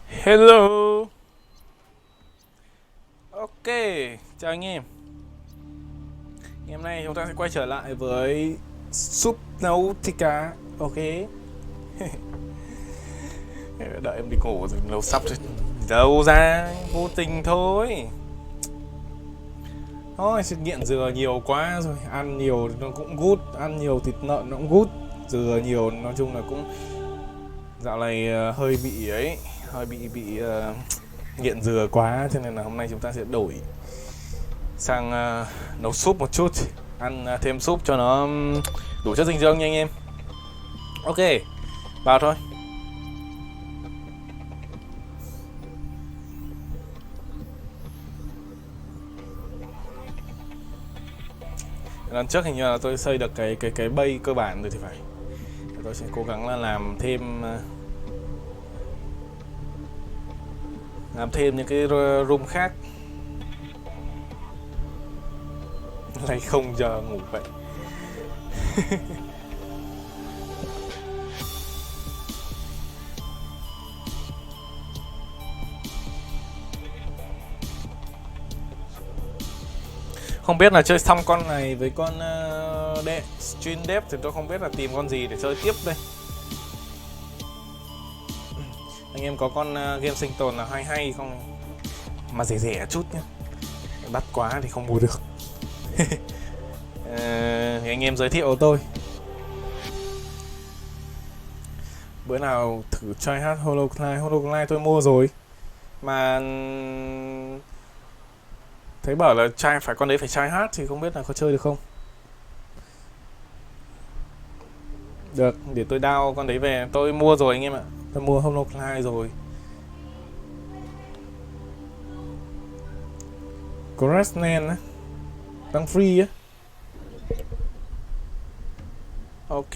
Hello. Ok, chào anh em. Ngày hôm nay chúng ta sẽ quay trở lại với Subnautica. Ok. Đợi em đi ngủ rồi nấu sắp rồi. Đâu ra, vô tình thôi. Thôi, sự nghiện dừa nhiều quá rồi. Ăn nhiều nó cũng gút. Ăn nhiều thịt lợn nó cũng gút. Dừa nhiều nói chung là cũng dạo này hơi bị ấy. Hơi bị nghiện dừa quá. Cho nên là hôm nay chúng ta sẽ đổi sang nấu súp một chút, ăn thêm súp cho nó đủ chất dinh dưỡng nha anh em. Ok, vào thôi. Lần trước hình như là tôi xây được cái bay cơ bản rồi thì phải. Tôi sẽ cố gắng là làm thêm những cái room khác. Nay không giờ ngủ vậy. Không biết là chơi xong con này với con Stream Dev thì tôi không biết là tìm con gì để chơi tiếp đây. Anh em có con game sinh tồn là hay không? Mà rẻ rẻ chút nhé. Đắt quá thì không mua được. Thì anh em giới thiệu tôi. Bữa nào thử try hát Holocline tôi mua rồi. Mà thấy bảo là phải con đấy phải try hát thì không biết là có chơi được không. Được, để tôi down con đấy về. Tôi mua rồi anh em ạ. Tôi mua Holocline rồi. Grassland á, đang free á. Ok.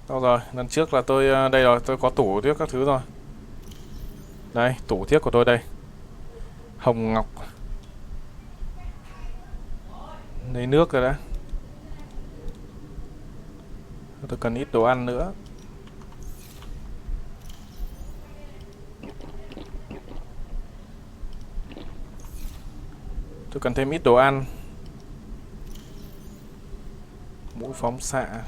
Đâu rồi, lần trước là tôi đây rồi, tôi có tủ tiếp các thứ rồi. Đây, tủ tiếp của tôi đây. Hồng ngọc. Lấy nước rồi đã. Tôi cần ít đồ ăn nữa. Tôi cần thêm ít đồ ăn. Mũi phóng xạ.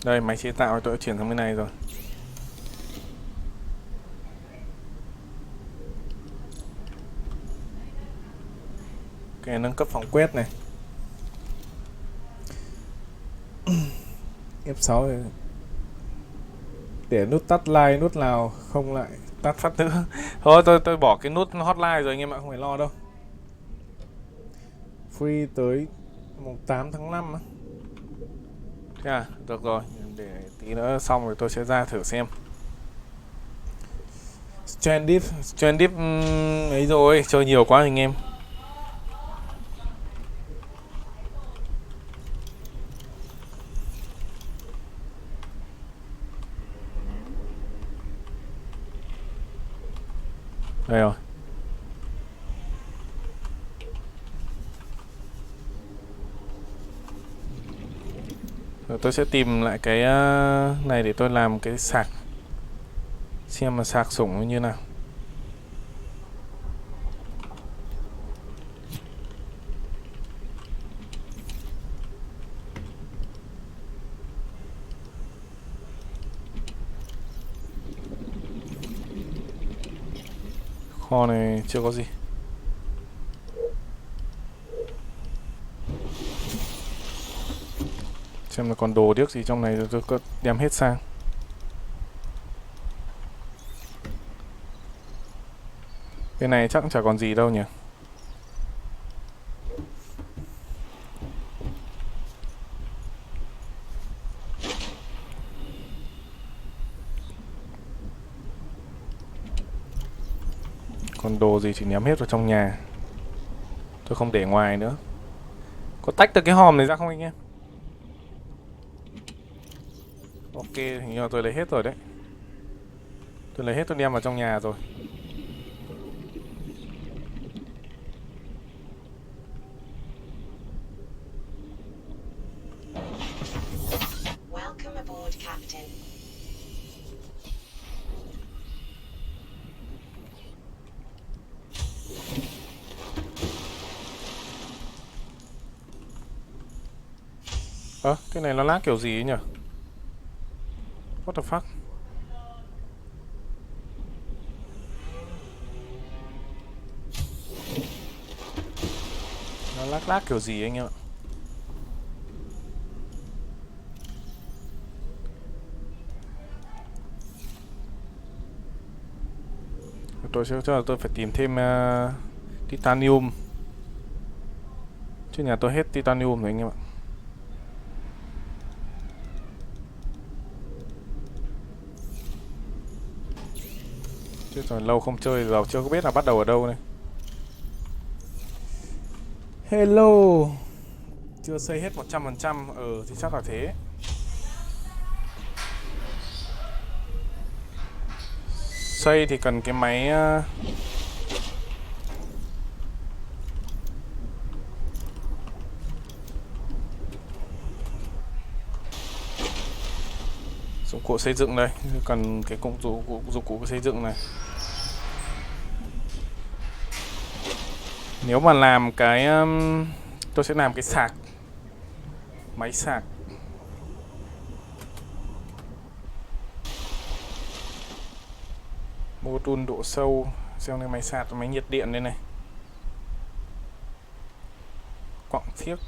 Đây, máy chế tạo tôi đã chuyển sang bên này rồi. Ok, nâng cấp phòng quét này. F6 này. Để nút tắt like, nút nào không lại tắt phát nữa. Thôi tôi bỏ cái nút hotline rồi anh em ạ, không phải lo đâu. Free tới mùng 8 tháng 5 á. Thế à, được rồi, để tí nữa xong rồi tôi sẽ ra thử xem. Stranded ấy rồi, chơi nhiều quá anh em. Đây rồi. Rồi tôi sẽ tìm lại cái này để tôi làm cái sạc. Xem mà sạc sủng như nào. Kho này chưa có gì. Xem là còn đồ điếc gì trong này rồi tôi có đem hết sang. Cái này chắc chả còn gì đâu nhỉ. Còn đồ gì thì ném hết vào trong nhà. Tôi không để ngoài nữa. Có tách được cái hòm này ra không anh em? Ok, hình như là tôi lấy hết rồi đấy. Tôi lấy hết, tôi đem vào trong nhà rồi. Welcome aboard, Captain. Cái này nó lag kiểu gì ấy nhỉ? What the fuck? Nó lag kiểu gì anh em ạ? Tôi phải tìm thêm titanium. Chứ nhà tôi hết titanium rồi anh em ạ. Chứ rồi lâu không chơi giờ chưa có biết là bắt đầu ở đâu này. Hello. Chưa xây hết 100%. Thì chắc là thế. Xây thì cần cái máy dụng cụ xây dựng đây, cần cái dụng cụ xây dựng này. Nếu mà làm cái tôi sẽ làm cái sạc, máy sạc. Module độ sâu, xem này, máy sạc, máy nhiệt điện đây này. Quặng thiếc.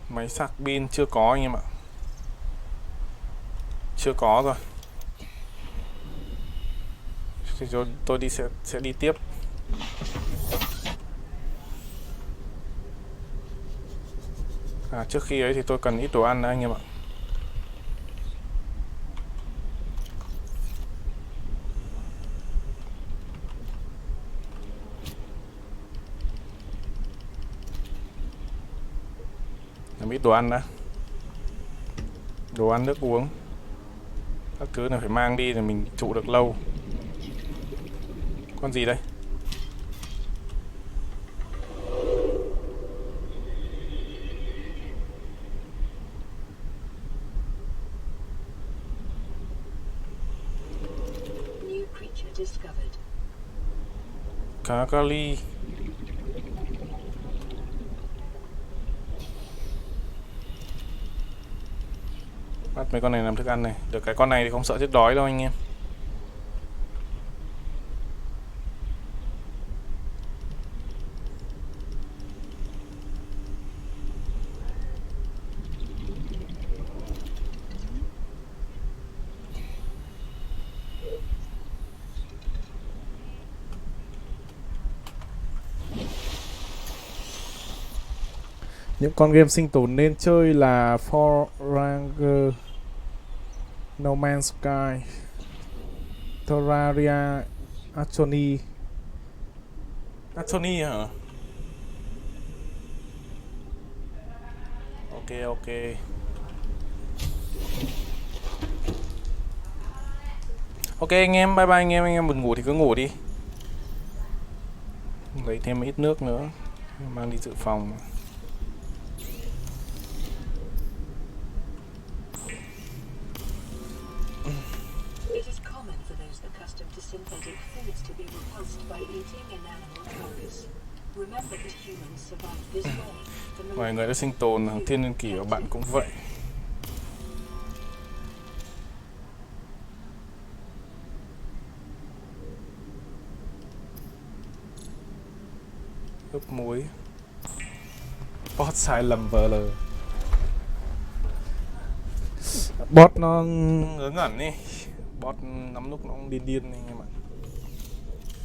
Máy sạc pin chưa có anh em ạ. Chưa có rồi. Thì tôi sẽ đi tiếp. Trước khi ấy thì tôi cần ít đồ ăn đã anh em ạ. Làm ít đồ ăn đã. Đồ ăn, nước uống, các thứ là phải mang đi để mình trụ được lâu. Con gì đây? New creature discovered. Cá kali. Bắt mấy con này làm thức ăn này. Được cái con này thì không sợ chết đói đâu anh em. Những con game sinh tồn nên chơi là Forager, No Man's Sky, Terraria, Achoni. Achoni hả? Ok. Ok anh em, bye bye anh em buồn ngủ thì cứ ngủ đi. Lấy thêm ít nước nữa, mang đi dự phòng. It is common for those accustomed to synthetic foods to be repulsed by eating an animal carcass. Remember that humans survive this way. Ngoài người đã sinh tồn, hàng thiên niên kỷ của bạn cũng vậy. Ướp muối. Bot sai lầm vờ lờ. Bot nó ngớ ngẩn đi. Bot nắm lúc nó cũng điên anh em ạ.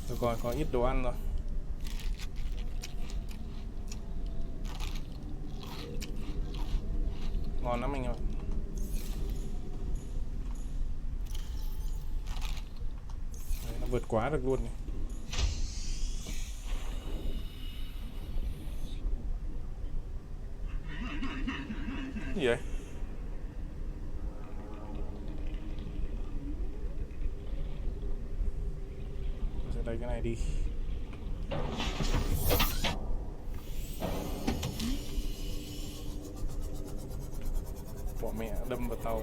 Được rồi, có ít đồ ăn rồi. Ngon lắm anh ơi. Đấy, nó vượt quá được luôn này. Cái gì vậy? Tôi sẽ lấy cái này đi. Bỏ mẹ đâm vào tàu.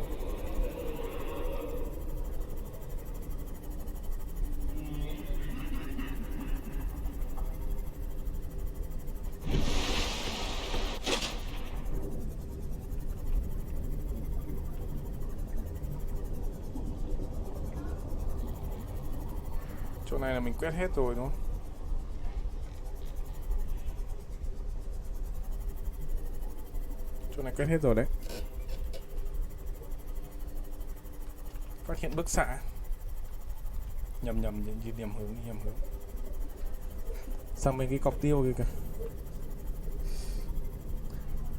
Chỗ này là mình quét hết rồi đúng không? Chỗ này quét hết rồi đấy. Phát hiện bức xạ. Nhầm nhầm hướng. Sang mấy cái cọc tiêu kìa kìa.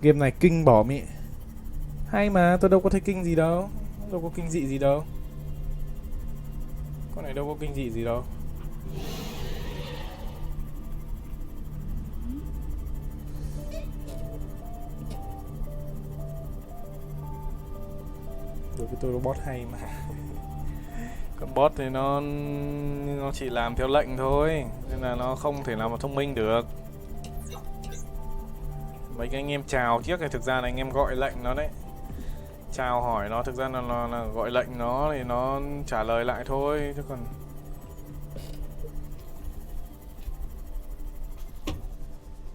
Game này kinh bỏ mẹ. Hay mà, tôi đâu có thấy kinh gì đâu. Đâu có kinh dị gì đâu. Con này đâu có kinh dị gì đâu. Đối với tôi robot hay mà. Con bot thì nó chỉ làm theo lệnh thôi, nên là nó không thể nào mà thông minh được. Mấy cái anh em chào trước thì thực ra là anh em gọi lệnh nó đấy. Chào hỏi nó, thực ra là gọi lệnh nó thì nó trả lời lại thôi chứ còn.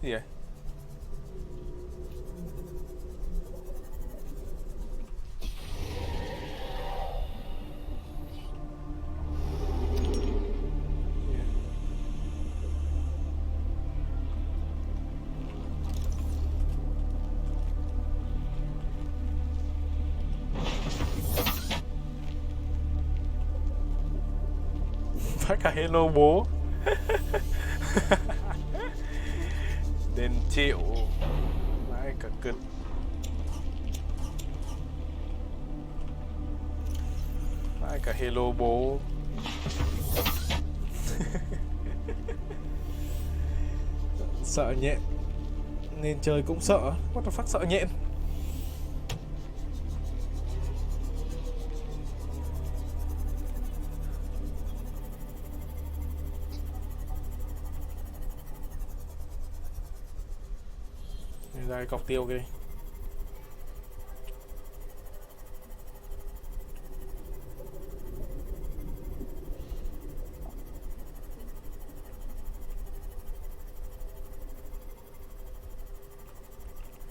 Gì vậy? Phát cả hello bố. Đền triệu. Vãi cả cực. Vãi cả hello bố. Sợ nhện nên chơi cũng sợ. What the fuck, sợ nhện. Ra cái cọc tiêu kia đi.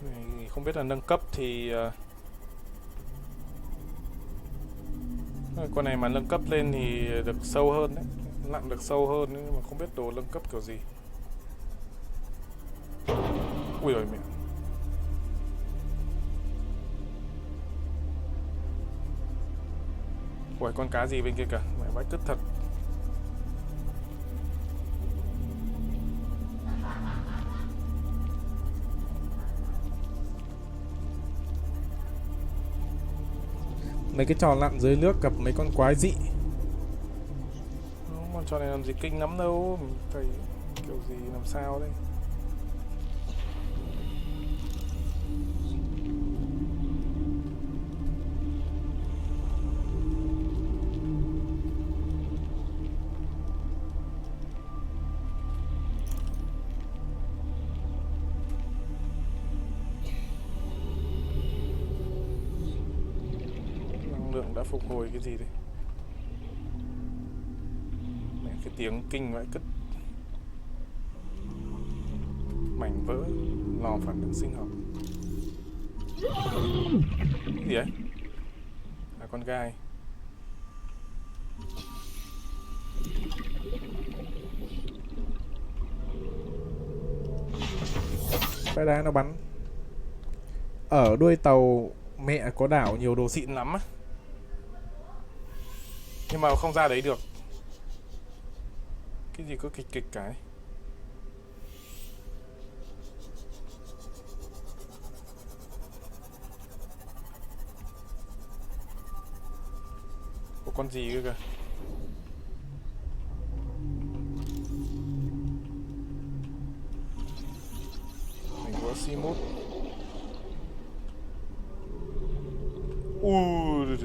Này, không biết là nâng cấp thì con này mà nâng cấp lên thì được sâu hơn đấy, nặng được sâu hơn đấy, nhưng mà không biết đồ nâng cấp kiểu gì. Ui rồi mẹ. Ui, con cá gì bên kia kìa, mẹ vãi cứt thật. Mấy cái trò lặn dưới nước gặp mấy con quái dị. Không, con trò này làm gì kinh lắm đâu, phải kiểu gì làm sao đây. Lượng đã phục hồi cái gì đây? Mẹ, cái tiếng kinh vãi cứt. Mảnh vỡ lò phản ứng sinh học. Cái gì đấy? À, con gai. Cái đá nó bắn. Ở đuôi tàu mẹ có đảo nhiều đồ xịn lắm á, nhưng mà không ra đấy được. Cái gì có kịch kịch cái. con gì cơ kìa. Mình có C1. Ui,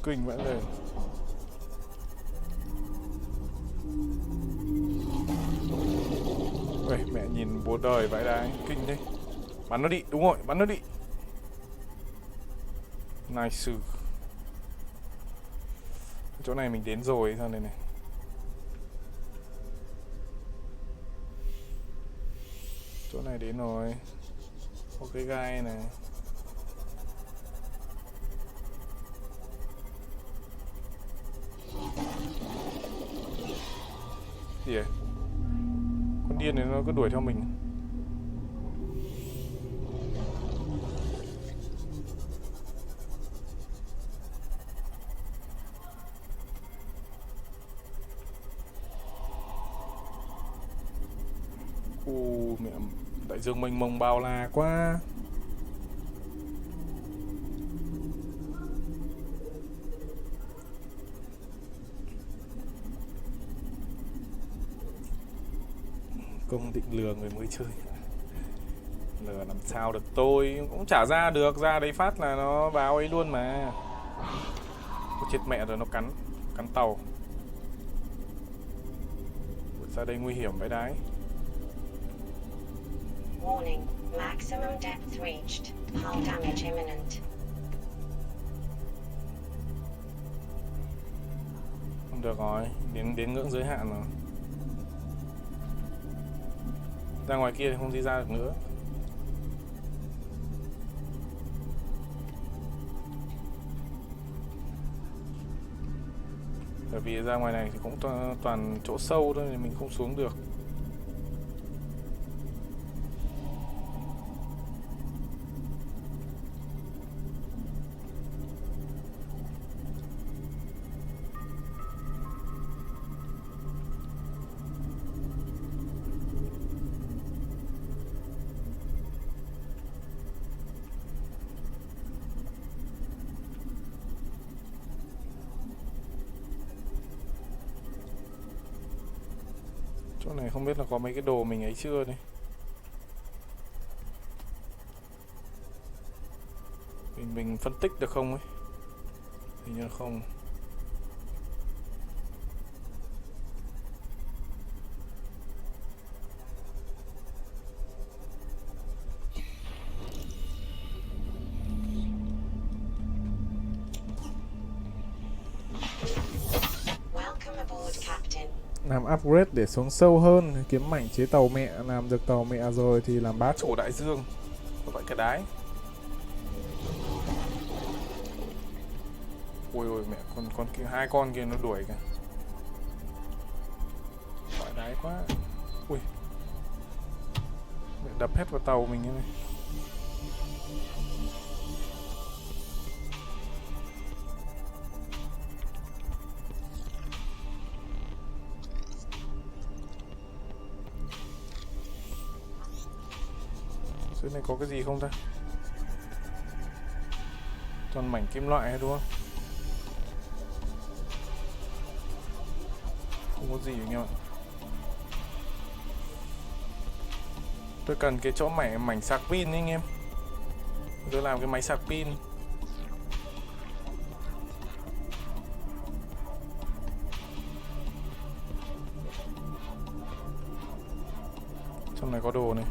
kinh vãi lên. Ui, mẹ nhìn bố đời vãi đái, kinh đấy. Bắn nó đi, đúng rồi, bắn nó đi. Nice. Chỗ này mình đến rồi, sao này này. Chỗ này đến rồi. Có cái gai này. Gì vậy? Con điên này nó cứ đuổi theo mình. Mẹ, đại dương mênh mông bao la quá. Công định lừa người mới chơi. Lừa làm sao được, tôi cũng chả ra được, ra đấy phát là nó báo ấy luôn mà. Ôi, chết mẹ rồi, nó cắn tàu. Ra đây nguy hiểm vậy đấy. Warning, maximum depth reached. Hull damage imminent. Không được rồi, đến ngưỡng giới hạn rồi. Ra ngoài kia thì không đi ra được nữa. Bởi vì ra ngoài này thì cũng toàn chỗ sâu thôi, thì mình không xuống được. Chỗ này không biết là có mấy cái đồ mình ấy chưa đây. Mình phân tích được không ấy? Hình như không. Welcome aboard, Captain. Làm upgrade để xuống sâu hơn, kiếm mảnh chế tàu mẹ, làm được tàu mẹ rồi thì làm bá chủ đại dương. Có vậy cái đái. Ôi ôi mẹ, con kia, hai con kia nó đuổi kìa. Phải đái quá. Ui. Mẹ đập hết vào tàu mình như này. Dưới này có cái gì không ta? Toàn mảnh kim loại hay đúng không? Không có gì anh em ạ. Tôi cần cái chỗ mảnh sạc pin anh em. Tôi làm cái máy sạc pin. Trong này có đồ này.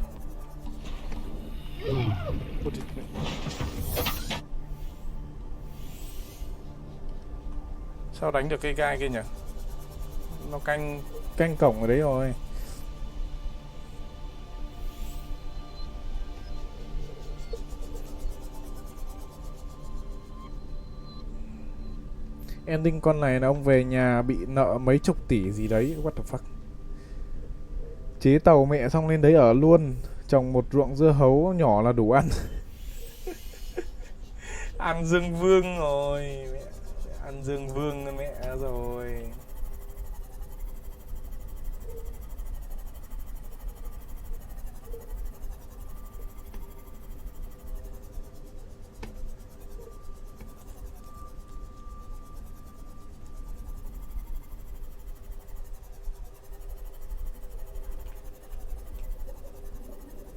Sao đánh được cây gai kia nhỉ? Nó canh cổng ở đấy rồi. Ending con này là ông về nhà bị nợ mấy chục tỷ gì đấy. What the fuck. Chế tàu mẹ xong lên đấy ở luôn. Trồng một ruộng dưa hấu nhỏ là đủ ăn. Ăn Dương Vương rồi mẹ. Ăn Dương Vương mẹ rồi.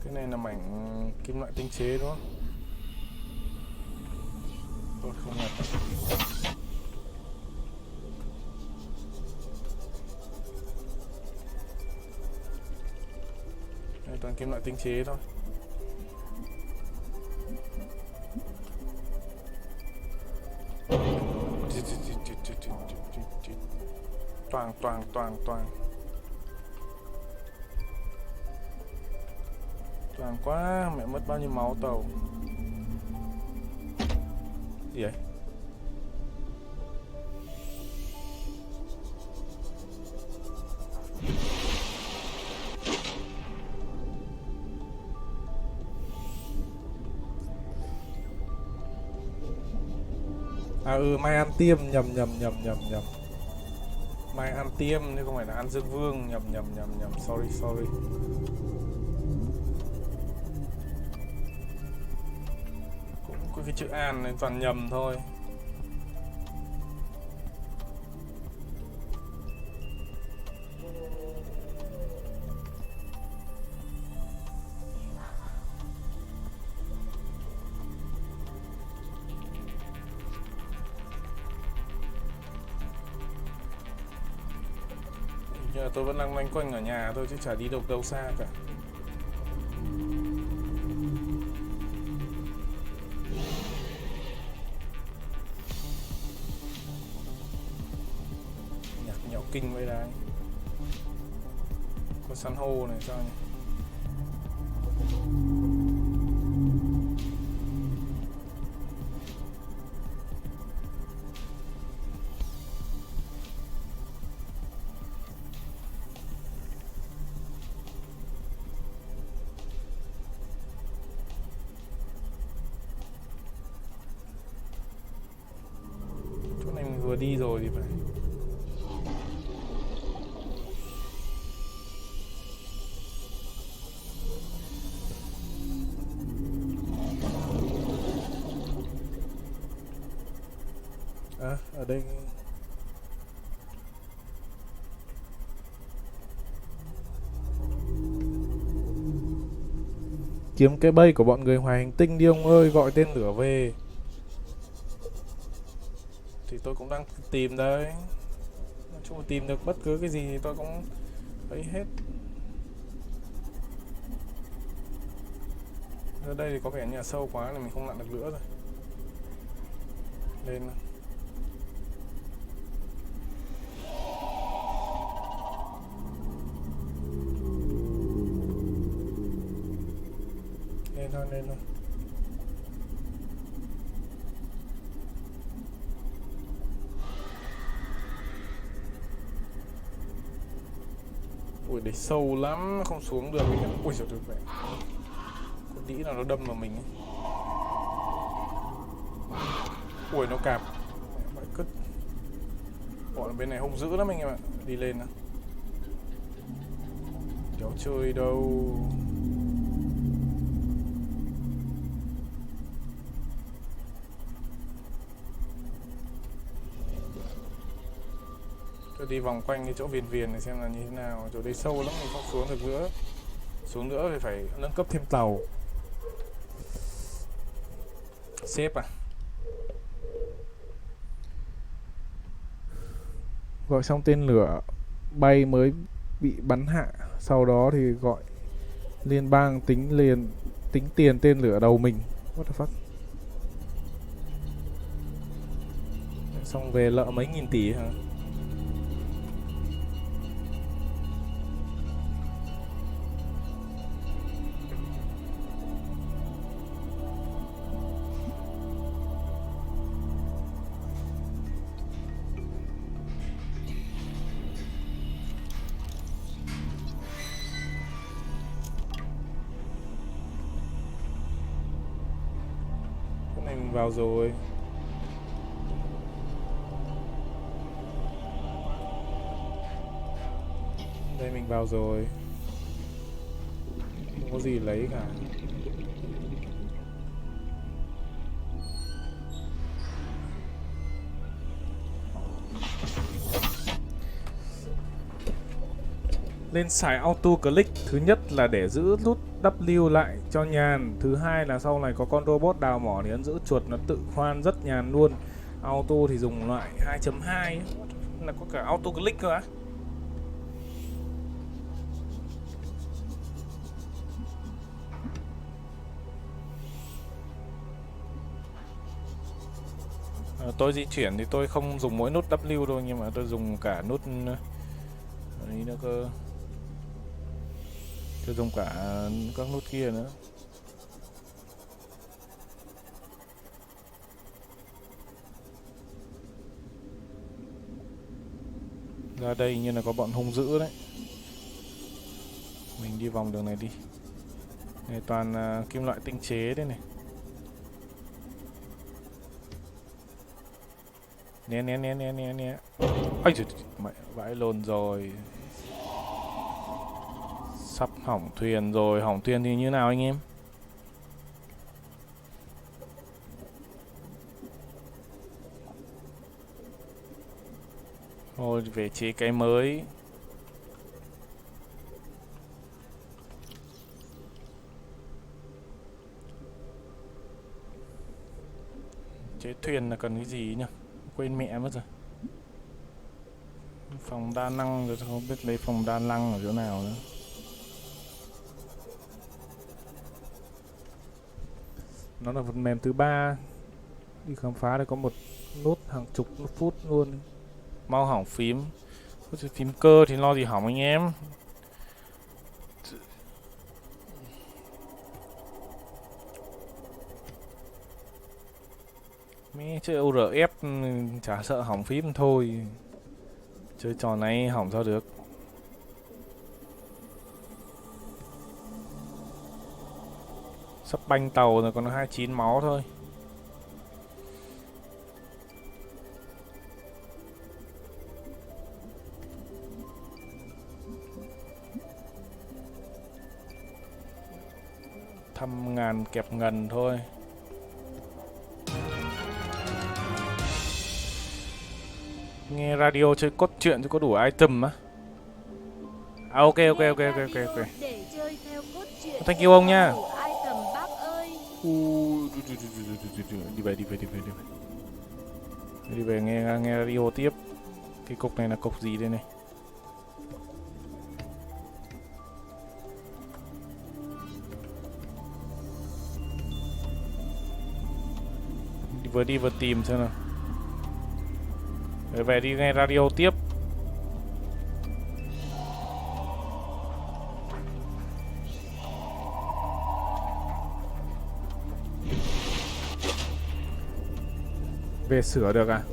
Cái này là mảnh kim loại tinh chế đúng không? Tôi không nhặt. Đây toàn kim loại tinh chế thôi. Toàn quá, mẹ mất bao nhiêu máu tàu. Gì vậy? À mai ăn tiêm, nhầm. Mai ăn tiêm chứ không phải là ăn Dương Vương, nhầm, sorry. Cũng có cái chữ an nên toàn nhầm thôi. Giờ tôi vẫn đang loanh quanh ở nhà thôi chứ chả đi được đâu xa cả. Nhạc nhẽo kinh vậy đấy. Con san hô này sao nhỉ? Vừa đi rồi thì phải. À, ở đây kiếm cái bẫy của bọn người ngoài hành tinh đi ông ơi, gọi tên lửa về. Thì tôi cũng đang tìm đây. Nói chung là tìm được bất cứ cái gì thì tôi cũng thấy hết. Ở đây thì có vẻ nhà sâu quá nên mình không lặn được nữa rồi. Lên nào. Lên thôi. Ui đấy sâu lắm, không xuống được. Ui trời ơi, con đĩ nào nó đâm vào mình ấy. Ui nó cạp. Mẹ cứt. Bọn bên này hung dữ lắm anh em ạ. Đi lên nào. Đéo chơi đâu. Tôi đi vòng quanh cái chỗ viền này xem là như thế nào. Chỗ đây sâu lắm, mình không xuống được nữa. Xuống nữa thì phải nâng cấp thêm tàu. Sếp à? Gọi xong tên lửa bay mới bị bắn hạ. Sau đó thì gọi liên bang tính tiền tên lửa đầu mình. What the fuck? Xong về lợ mấy nghìn tỷ hả? Mình vào rồi. Đây mình vào rồi. Không có gì lấy cả. Lên xài auto click, thứ nhất là để giữ nút W lại cho nhàn, thứ hai là sau này có con robot đào mỏ thì ấn giữ chuột nó tự khoan rất nhàn luôn. Auto thì dùng loại 2.2 là có cả auto click cơ á. Tôi di chuyển thì tôi không dùng mỗi nút W thôi, nhưng mà tôi dùng cả nút ấy nữa cơ. Tôi dùng cả các nút kia nữa. Ra đây như là có bọn hung dữ đấy. Mình đi vòng đường này đi. Này toàn kim loại tinh chế đấy này. Nè. Ôi trời, mẹ vãi lồn rồi. Sắp hỏng thuyền rồi, hỏng thuyền thì như nào anh em? Thôi về chế cái mới. Chế thuyền là cần cái gì nhỉ? Quên mẹ mất rồi. Phòng đa năng rồi, không biết lấy phòng đa năng ở chỗ nào nữa. Nó là phần mềm thứ 3. Đi khám phá đây có một nốt hàng chục phút luôn. Mau hỏng phím. Phím cơ thì lo gì hỏng anh em. Mẹ chơi ORF chả sợ hỏng phím thôi. Chơi trò này hỏng sao được. Sắp banh tàu rồi, còn 29 máu thôi. Thăm ngàn kẹp ngần thôi. Nghe radio chơi cốt truyện chứ có đủ item á. À, ok. Để chơi theo cốt truyện. Thank you ông nha. Đủ item bác ơi. Đi về nghe radio tiếp. Cái cục này là cục gì đây này? Đi vừa tìm xem nào. Về đi nghe radio tiếp. Về sửa được à?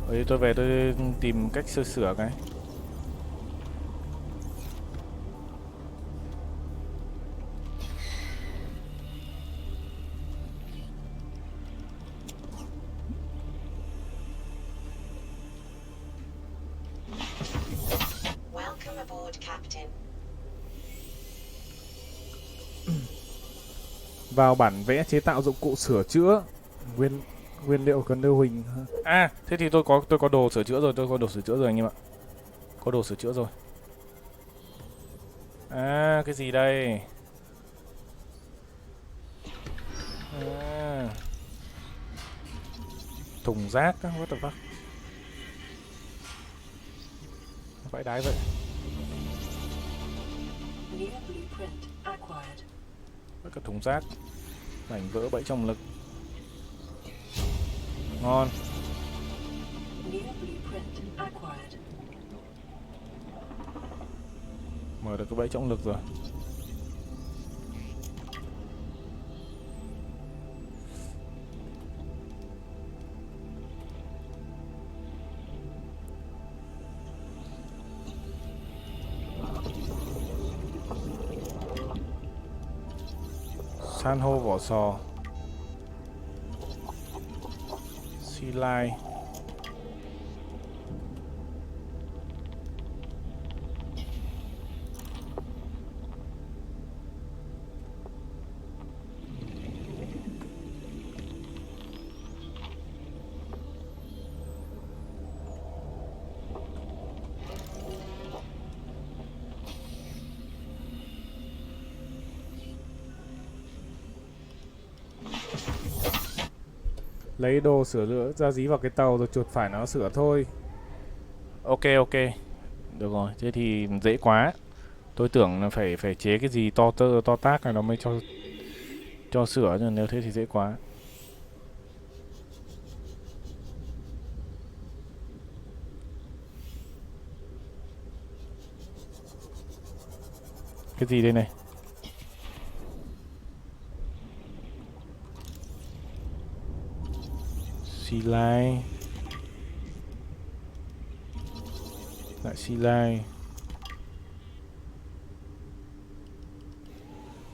Đấy, tôi về tôi tìm cách sửa cái. Welcome aboard, Captain. Vào bản vẽ chế tạo dụng cụ sửa chữa. Nguyên liệu cần lưu huỳnh. À, thế thì tôi có đồ sửa chữa rồi, anh em ạ. Có đồ sửa chữa rồi. À, cái gì đây? À, thùng rác á, what the fuck? Vãi đái vậy. New blueprint acquired. Với cả thùng rác. Mảnh vỡ bẫy trọng lực. Ngon. New blueprint acquired. Mở được cái bẫy trọng lực rồi. San hô vỏ sò. Sea lion. Lấy đồ sửa chữa ra dí vào cái tàu rồi chuột phải nó sửa thôi. Ok ok. Được rồi, thế thì dễ quá. Tôi tưởng là phải chế cái gì to tác này nó mới cho sửa, nhưng nếu thế thì dễ quá. Cái gì đây này? Xi lai. Lại xi lai.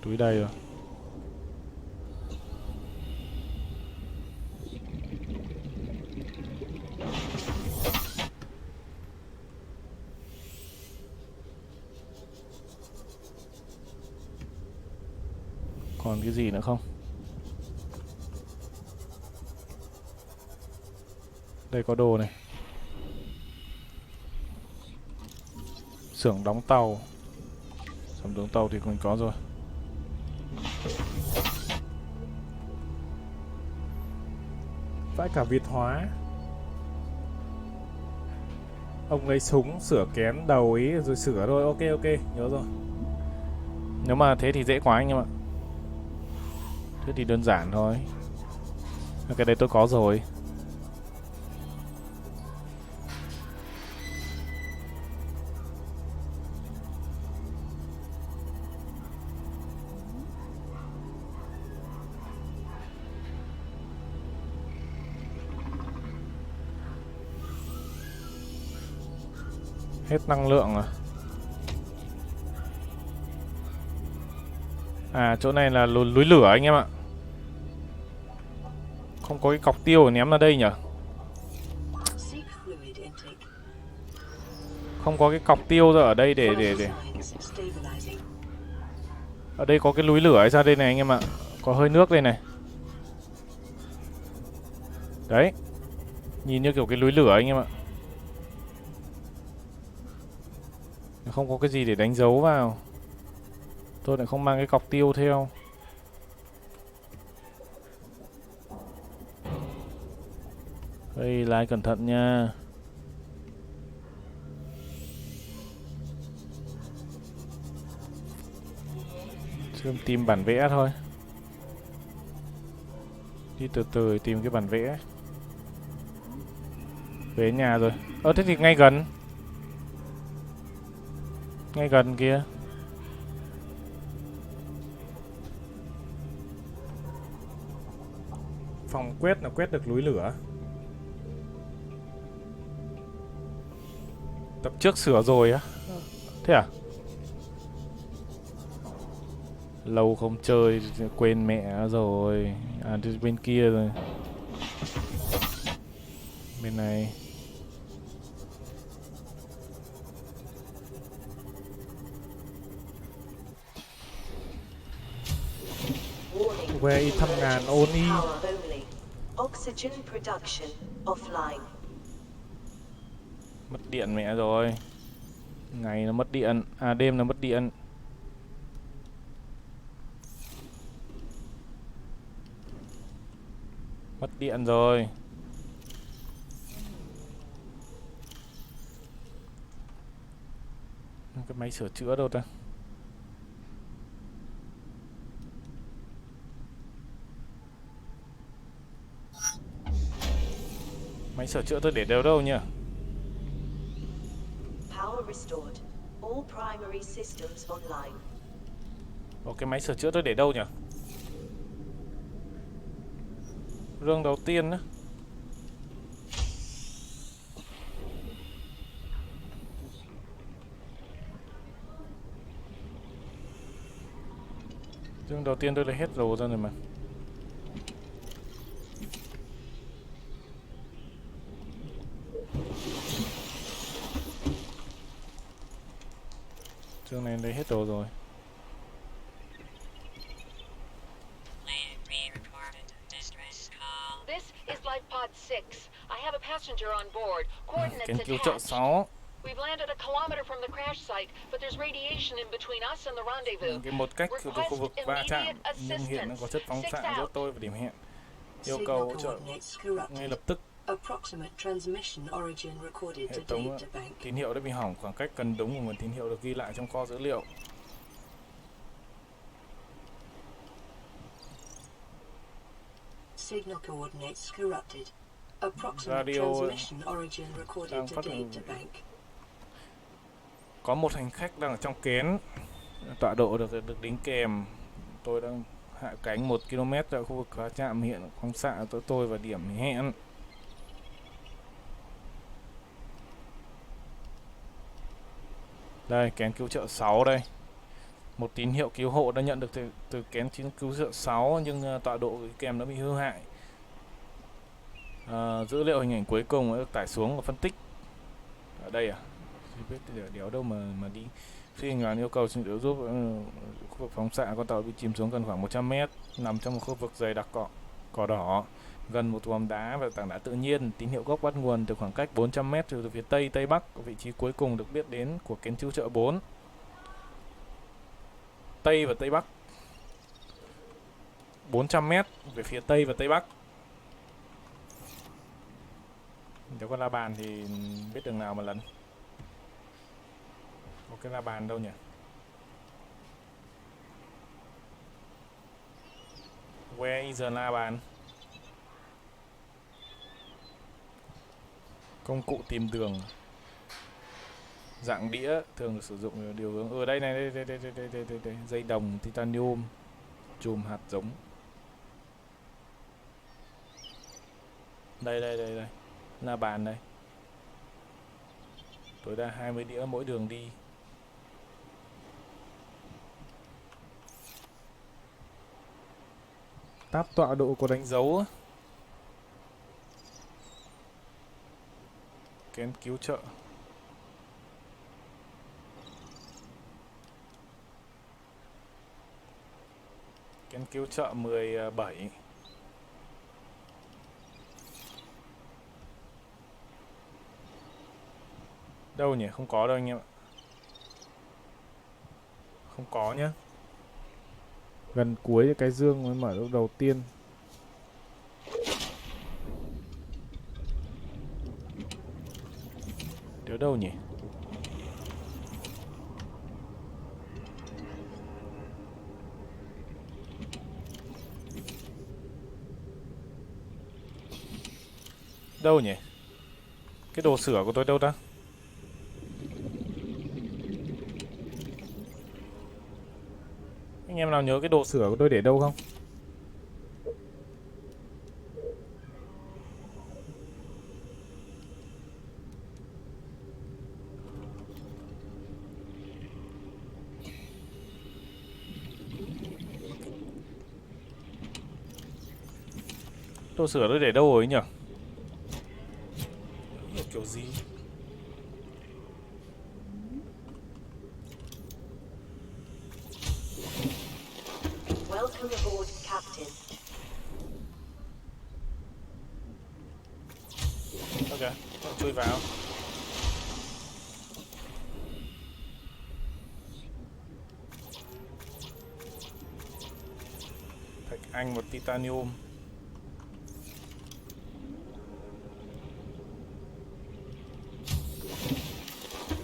Túi đầy rồi. Còn cái gì nữa không? Đây có đồ này. Xưởng đóng tàu. Xưởng đóng tàu thì mình có rồi. Vãi cả Việt hóa. Ông lấy súng sửa kén đầu ý rồi sửa rồi. Ok ok, nhớ rồi. Nếu mà thế thì dễ quá anh em ạ. Thế thì đơn giản thôi. Cái đấy tôi có rồi. Hết năng lượng à? À chỗ này là núi lửa anh em ạ. Không có cái cọc tiêu để ném ra đây nhỉ? Seek fluid intake. Không có cái cọc tiêu ra ở đây để Signs stabilizing. Ở đây có cái núi lửa hay sao đây này anh em ạ? Có hơi nước đây này. Đấy. Nhìn như kiểu cái núi lửa anh em ạ. Không có cái gì để đánh dấu vào. Tôi lại không mang cái cọc tiêu theo. Đây, lái cẩn thận nha. Xem tìm bản vẽ thôi. Đi từ từ tìm cái bản vẽ. Về nhà rồi. Thế thì ngay gần. Ngay gần kia. Phòng quét là quét được núi lửa. Tập trước sửa rồi á? Thế à? Lâu không chơi quên mẹ rồi. À đi bên kia rồi. Bên này. Về y thăm ngàn ôn y. Oxygen production offline. Mất điện mẹ rồi. Ngày nó mất điện. À đêm nó mất điện. Mất điện rồi. Cái máy sửa chữa đâu ta? Máy sửa chữa tôi để đều đâu nhỉ? Power restored. All primary systems online. Cái máy sửa chữa tôi để đâu nhỉ? Rương đầu tiên á. Rương đầu tiên tôi lấy hết đồ ra rồi mà. Chương này lấy hết đồ rồi. This is LifePod 6. I have a passenger on board. Coordinates Kén cứu trợ attached. 6. We've landed a kilometer from the crash site, but there's radiation in between us and the rendezvous. Cái một cách từ khu vực va chạm nhưng hiện nó có chất phóng xạ giữa tôi và điểm hẹn. Yêu Signal cầu hỗ trợ coordinates ngay corrupted. lập tức. Approximate transmission origin recorded Hệ to thống databank. tín hiệu đã bị hỏng, khoảng cách cần đúng của nguồn tín hiệu được ghi lại trong kho dữ liệu. Signal coordinates corrupted. Approximate Radio transmission origin recorded đang to phát hiện databank. có một hành khách đang ở trong kén, tọa độ được đính kèm. Tôi đang hạ cánh 1 km tại khu vực phá trạm hiện phóng xạ tới tôi và điểm hẹn. Đây, kén cứu trợ 6 đây. Một tín hiệu cứu hộ đã nhận được từ kén cứu trợ 6 nhưng tọa độ kèm đã bị hư hại. Dữ liệu hình ảnh cuối cùng đã được tải xuống và phân tích. Ở đây à? Không biết đéo đâu mà đi. Phi hành đoàn yêu cầu xin giúp khu vực phóng xạ con tàu bị chìm xuống gần khoảng 100 m, nằm trong một khu vực dày đặc cỏ đỏ, gần một vòm đá và tảng đá tự nhiên. Tín hiệu gốc bắt nguồn từ khoảng cách 400 m từ phía tây tây bắc. Vị trí cuối cùng được biết đến của kén cứu trợ 4. Tây và tây bắc. 400 m về phía tây và tây bắc. Nếu có la bàn thì biết đường nào mà lần. Có cái la bàn đâu nhỉ? Where is the la bàn? Công cụ tìm đường. Dạng đĩa thường được sử dụng điều hướng. Ở đây này, đây. Dây đồng titanium, chùm hạt giống. Đây. La bàn đây. Tối đa 20 đĩa mỗi đường đi. Táp tọa độ có đánh dấu. Kén cứu trợ. Kén cứu trợ 17. Đâu nhỉ? Không có đâu anh em ạ. Không có nhá. Gần cuối cái dương mới mở lúc đầu tiên. Đứa đâu nhỉ? Đâu nhỉ? Cái đồ sửa của tôi đâu ta? Anh em nào nhớ cái đồ sửa của tôi để đâu không? Đồ sửa tôi để đâu rồi nhỉ? Kiểu gì? Welcome aboard, Captain. Ok, chui vào. Thạch anh một titanium.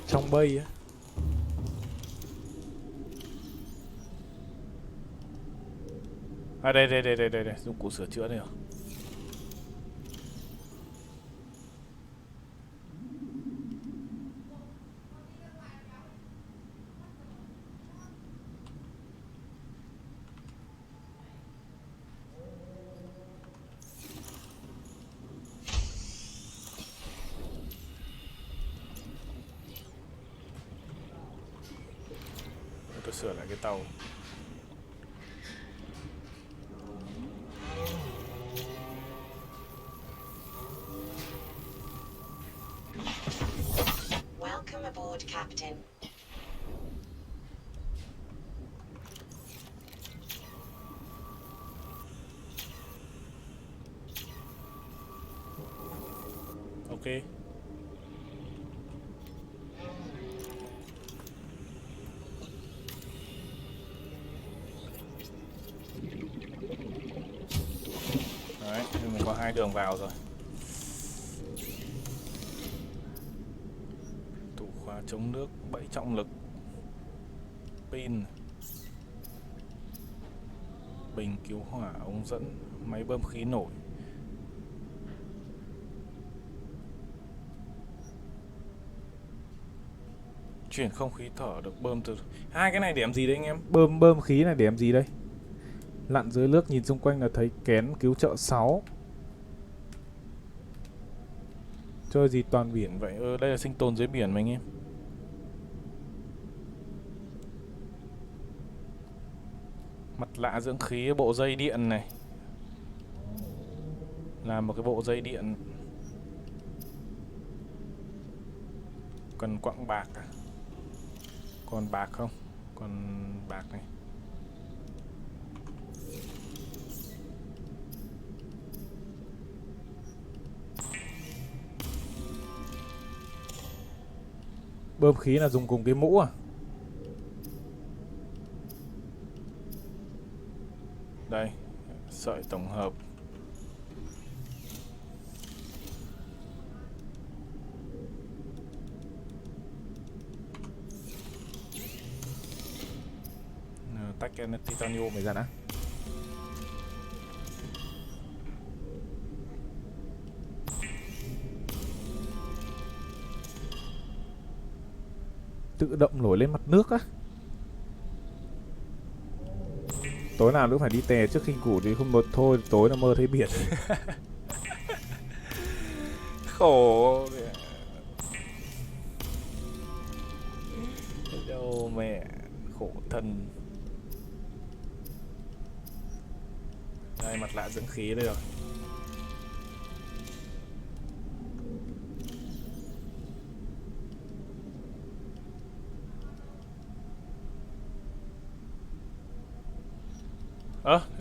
Trong bay á. À đây, dụng cụ sửa chữa đây rồi. Tôi sửa lại cái tàu. Welcome aboard, Captain. Ok. Đấy. có 2 đường vào rồi. Tủ khóa chống nước, bẫy trọng lực, pin, bình cứu hỏa, ống dẫn, máy bơm khí nổi. Chuyển không khí thở được bơm từ... Hai cái này để làm gì đấy anh em? Bơm khí này để làm gì đây? Lặn dưới nước nhìn xung quanh là thấy kén cứu trợ 6. Chơi gì toàn biển vậy? Đây là sinh tồn dưới biển mà anh em. Mặt lạ dưỡng khí, bộ dây điện này. Làm một cái bộ dây điện. Cần quặng bạc à? Còn bạc không? Còn bạc này. Bơm khí là dùng cùng cái mũ à? Đây, sợi tổng hợp. Tách cái titanium này ra đã. Tự động nổi lên mặt nước á. Tối nào cũng phải đi tè trước khi ngủ thì không một thôi tối là mơ thấy biển. Khổ. Đâu mẹ, khổ thân. Đây, mặt lạ dưỡng khí đây rồi.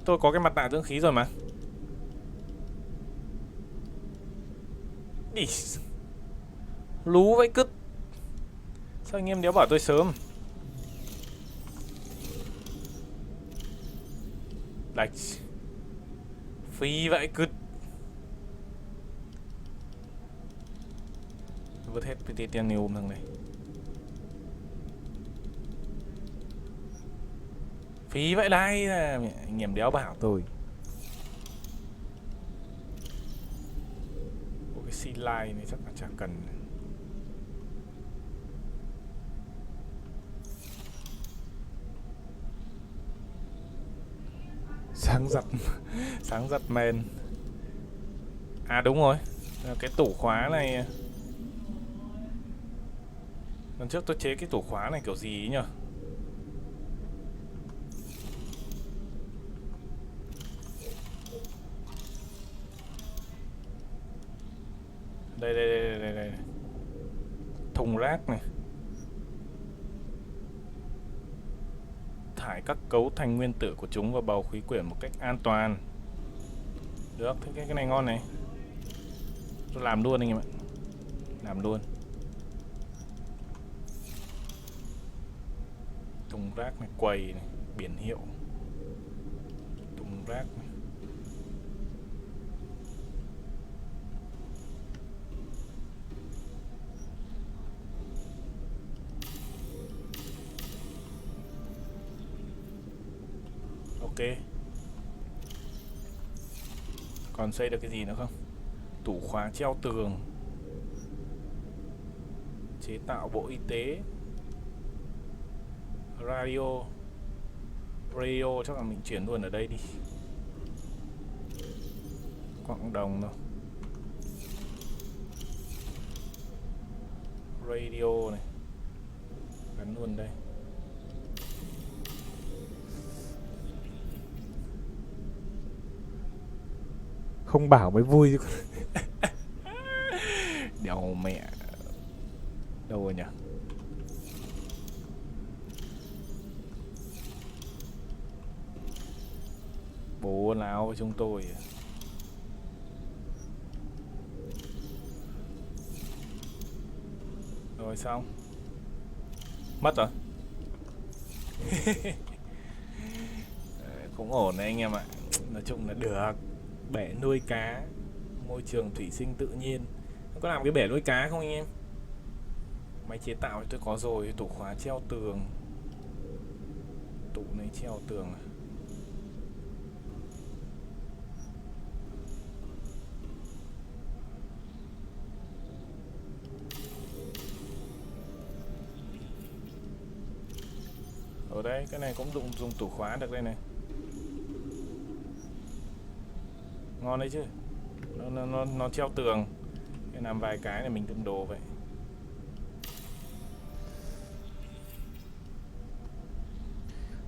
Tôi có cái mặt nạ dưỡng khí rồi mà. Đi. Lú vậy cứt. Sao anh em đéo bảo tôi sớm? Đạch. Phi vậy cứt. Vứt hết titanium thằng này. Phí vậy đây, anh em đéo bảo tôi. Bộ cái sea line này chắc là chả cần. Sáng giặt men. À đúng rồi, cái tủ khóa này. Lần trước tôi chế cái tủ khóa này kiểu gì ấy nhỉ? Đây. Thùng rác này. Thải các cấu thành nguyên tử của chúng vào bầu khí quyển một cách an toàn. Được, thế cái này ngon này. Tôi làm luôn anh em ạ. Làm luôn. Thùng rác này, quầy này, biển hiệu. Thùng rác này. Ok. Còn xây được cái gì nữa không? Tủ khóa treo tường. Chế tạo bộ y tế. Radio chắc là mình chuyển luôn ở đây đi. Quặng đồng đâu. Radio này. Gắn luôn đây. Không bảo mới vui chứ. Đéo mẹ. Đâu rồi nhỉ? Bố láo với chúng tôi. Rồi xong. Mất rồi. Cũng ổn đấy anh em ạ. Nói chung là được. Bể nuôi cá, môi trường thủy sinh tự nhiên. Nó có làm cái bể nuôi cá không anh em? Máy chế tạo thì tôi có rồi. Tủ khóa treo tường. Tủ này treo tường à? Ở đây cái này cũng dùng tủ khóa được đây này. Ngon đấy chứ. Nó treo tường. Cái làm vài cái này mình đựng đồ vậy.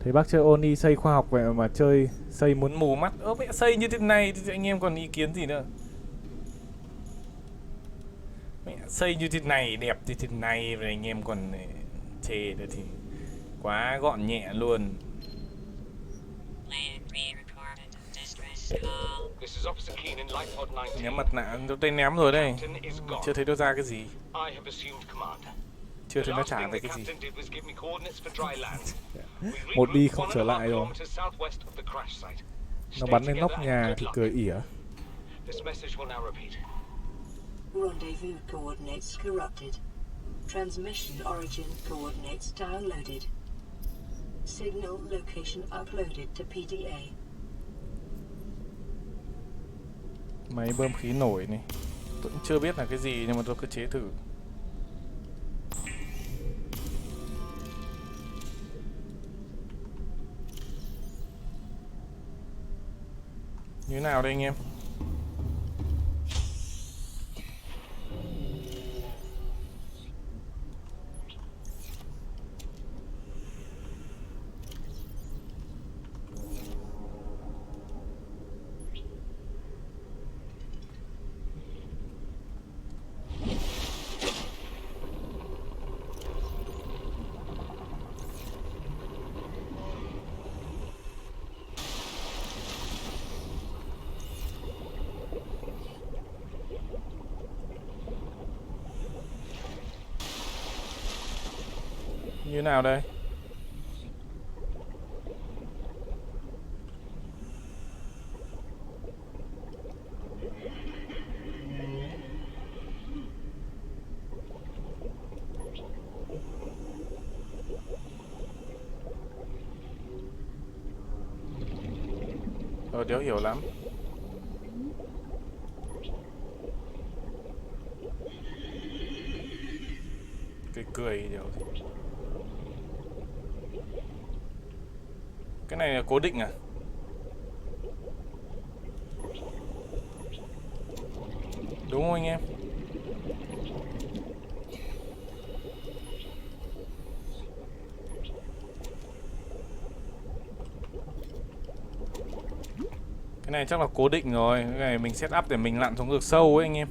Thấy bác chơi Oni xây khoa học vậy mà chơi xây muốn mù mắt. Mẹ xây như thế này thì anh em còn ý kiến gì nữa? Mẹ xây như thế này, đẹp như thế này rồi anh em còn chê nữa thì quá gọn nhẹ luôn. Ném mặt nạ, tôi ném rồi đây. Chưa thấy nó ra cái gì. Chưa thấy nó trả về cái gì. Một đi không trở lại rồi. Nó bắn lên nóc nhà thì cười ỉa. Rendezvous coordinates corrupted. Transmission origin coordinates downloaded. Signal location uploaded to PDA. Máy bơm khí nổi này. Tôi cũng chưa biết là cái gì nhưng mà tôi cứ chế thử. Như thế nào đây anh em? Như nào đây? Đéo hiểu lắm. Cười điều gì. Cái này là cố định à? Đúng không anh em? Cái này chắc là cố định rồi. Cái này mình set up để mình lặn xuống vực sâu ấy anh em.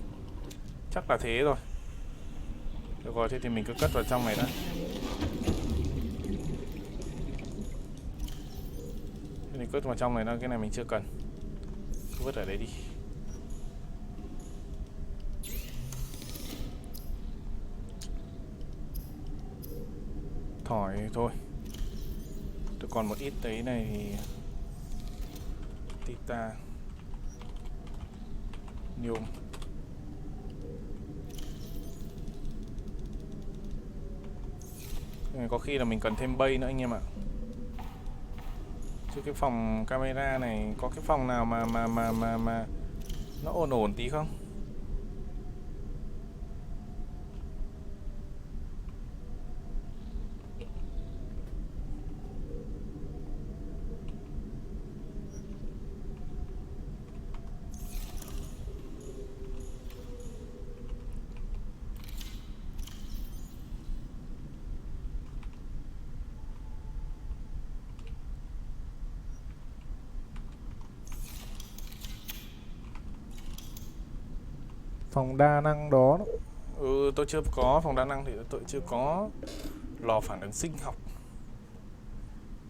Chắc là thế rồi. Được rồi, thế thì mình cứ cất vào trong này đã. Thế thì cất vào trong này đó, cái này mình chưa cần. Cứ vứt ở đấy đi. Thỏi thôi. Tôi còn một ít đấy này thì Tita Nhôm. Có khi là mình cần thêm bay nữa anh em ạ. Chứ cái phòng camera này có cái phòng nào mà nó ổn tí không? Phòng đa năng đó. Tôi chưa có phòng đa năng thì tôi chưa có. Lò phản ứng sinh học,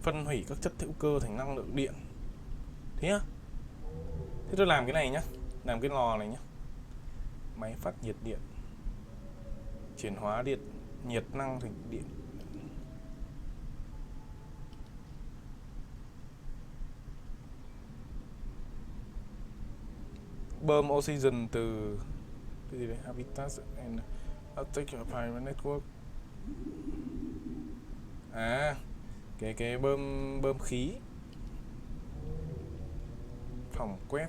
phân hủy các chất hữu cơ thành năng lượng điện. Thế á? Thế tôi làm cái này nhá. Làm cái lò này nhá. Máy phát nhiệt điện, chuyển hóa điện nhiệt năng thành điện. bơm oxygen từ cái gì đấy, habitat and uptake of pirate network. À, cái bơm khí, phòng quét,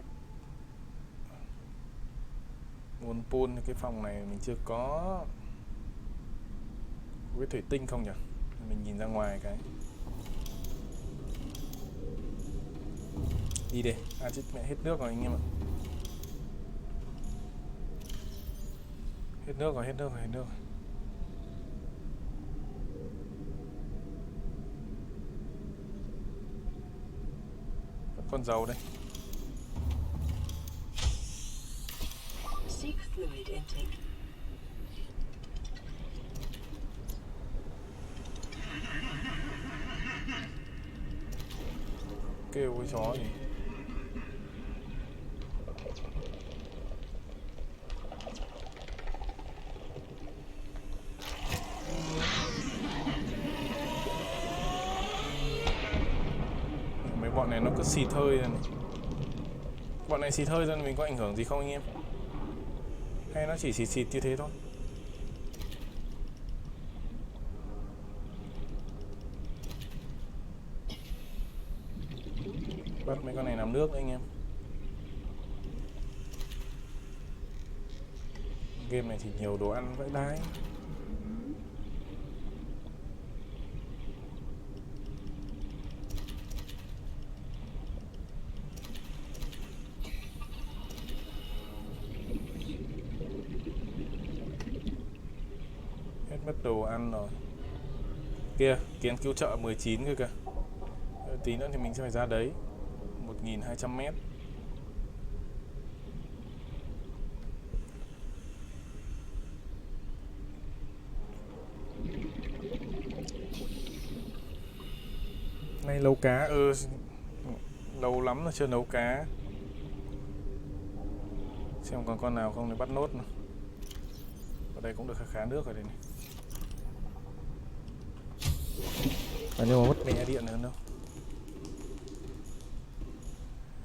nguồn pool. Cái phòng này mình chưa có cái thủy tinh không nhỉ? Mình nhìn ra ngoài cái đi đây. À chết mẹ, hết nước rồi anh em ạ. Hết nước rồi. Con dầu đây. Seek fluid intake. Kêu với chó gì. Mấy bọn này nó cứ xịt hơi ra này. Bọn này xịt hơi ra mình có ảnh hưởng gì không anh em? Hay nó chỉ xịt như thế thôi? Bắt mấy con này nằm nước đấy anh em. Game này thì nhiều đồ ăn vãi đái. Hết mất đồ ăn rồi. Kia, kiến cứu trợ 19 kìa kìa. Tí nữa thì mình sẽ phải ra đấy. 1200 mét. Nay nấu cá, lâu lắm rồi chưa nấu cá. Xem còn con nào không thì bắt nốt nào. Ở đây cũng được khá nước rồi đây này. À, nhưng mà mất mẹ điện hơn đâu.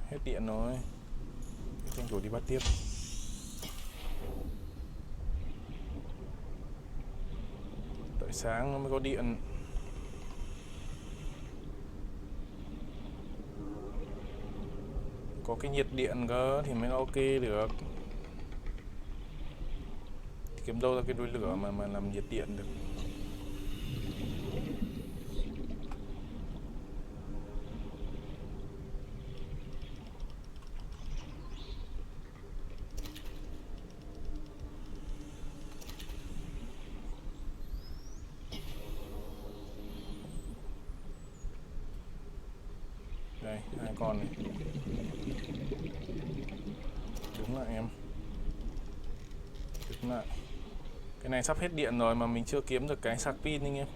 Hết điện rồi. Tranh thủ đi bắt tiếp. Đợi sáng nó mới có điện. Có cái nhiệt điện cơ thì mới ok được. Thì kiếm đâu ra cái đuôi lửa mà làm nhiệt điện được. Đây, hai con này. Đứng lại em. Đứng lại. Cái này sắp hết điện rồi mà mình chưa kiếm được cái sạc pin anh em.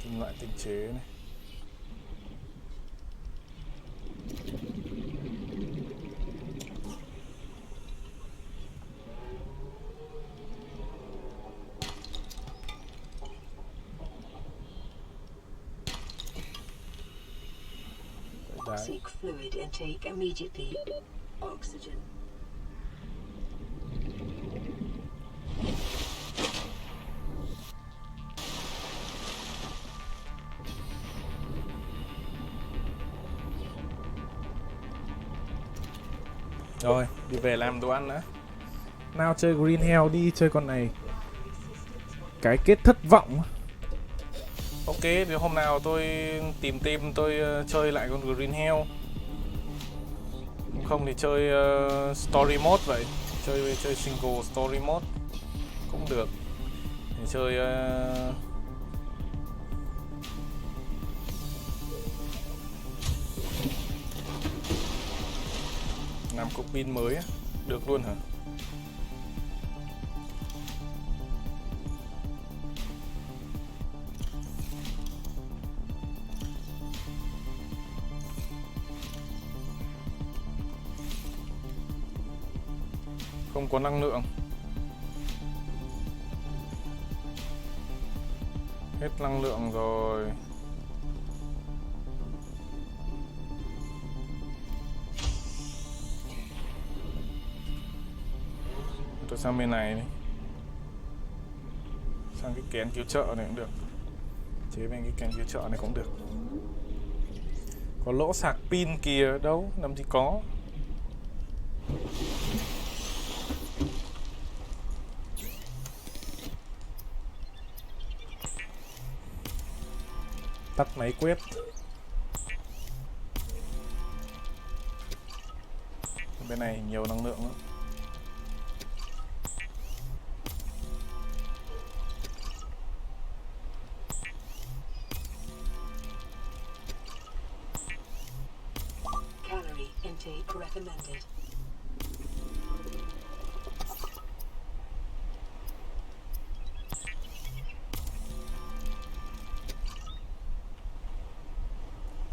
Kim loại tinh chế này. Seek fluid intake immediately. Oxygen. Rồi, đi về làm đồ ăn đã. Nào chơi Green Hell đi, chơi con này. Cái kết thất vọng. Ok, thì hôm nào tôi tìm tôi chơi lại con Green Hell. Không thì chơi Story Mode vậy. Chơi single Story Mode cũng được. Thì chơi làm cục pin mới á, được luôn hả? Không có năng lượng. Hết năng lượng rồi. sang bên này đi. Sang cái kén cứu trợ này cũng được. Chế bên cái kén cứu trợ này cũng được. Có lỗ sạc pin kìa, đâu làm gì có. Tắt máy quét. Bên này nhiều năng lượng lắm. Calorie intake recommended.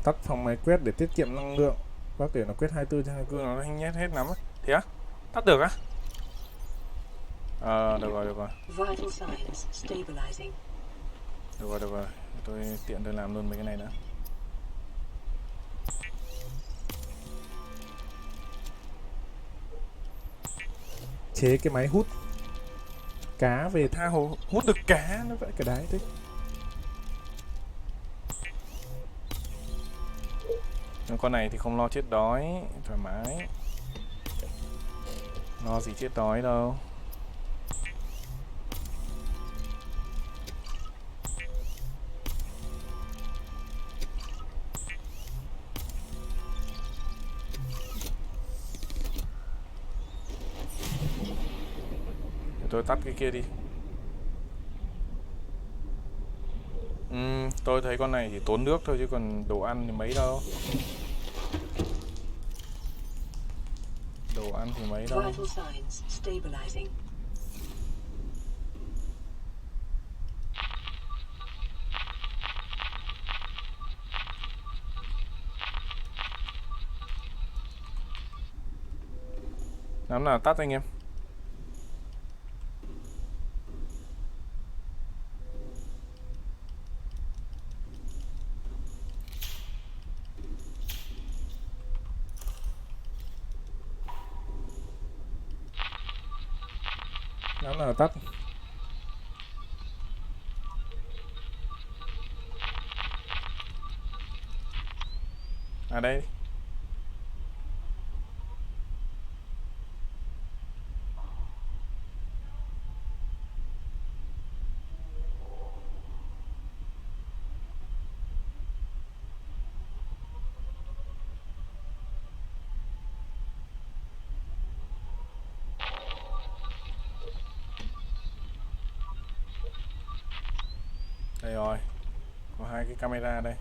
Tắt phòng máy quét để tiết kiệm năng lượng. Bác để nó quét 24/24 nó nhét hết lắm á. Thế á? Tắt được á? Được rồi, được rồi. Vital signs stabilizing. Được rồi, được rồi. Tôi tiện tôi làm luôn mấy cái này nữa. Chế cái máy hút cá về tha hồ, hút được cá nó vậy cái đấy thích. Con này thì không lo chết đói, thoải mái. Lo gì chết đói đâu. Để tôi tắt cái kia đi. Tôi thấy con này chỉ tốn nước thôi chứ còn đồ ăn thì mấy đâu. Đồ ăn thì mấy đâu. Vital signs stabilizing. Làm nào tắt anh em. Làm nào tắt. À đây. Đây rồi. Có hai cái camera đây.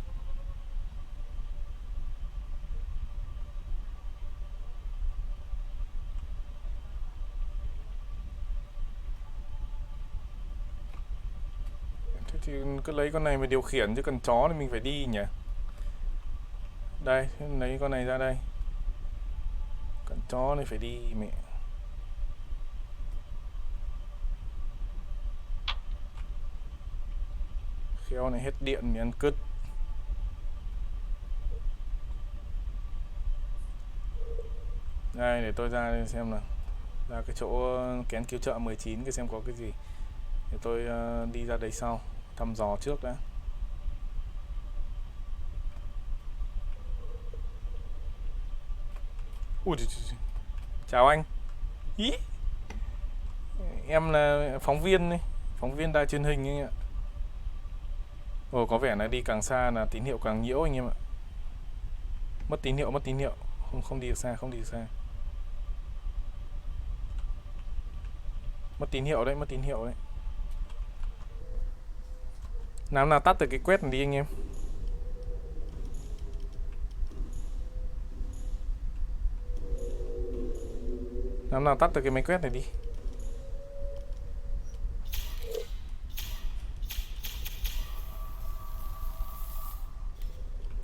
Thế thì cứ lấy con này mà điều khiển chứ cần chó thì mình phải đi nhỉ. Đây, lấy con này ra đây. Cần chó thì phải đi mẹ. Khéo này hết điện thì ăn cứt. Đây để tôi ra đây xem nào. Ra cái chỗ kén cứu trợ 19 cái xem có cái gì. Để tôi đi ra đấy sau, thăm dò trước đã. Ui, chào anh. Ý. Em là phóng viên đấy, phóng viên đài truyền hình ấy ạ. Ồ, có vẻ là đi càng xa là tín hiệu càng nhiễu anh em ạ. Mất tín hiệu, mất tín hiệu. Không đi được xa, không đi được xa. Mất tín hiệu đấy, mất tín hiệu đấy. Làm nào tắt được cái quét này đi anh em. Làm nào tắt được cái máy quét này đi.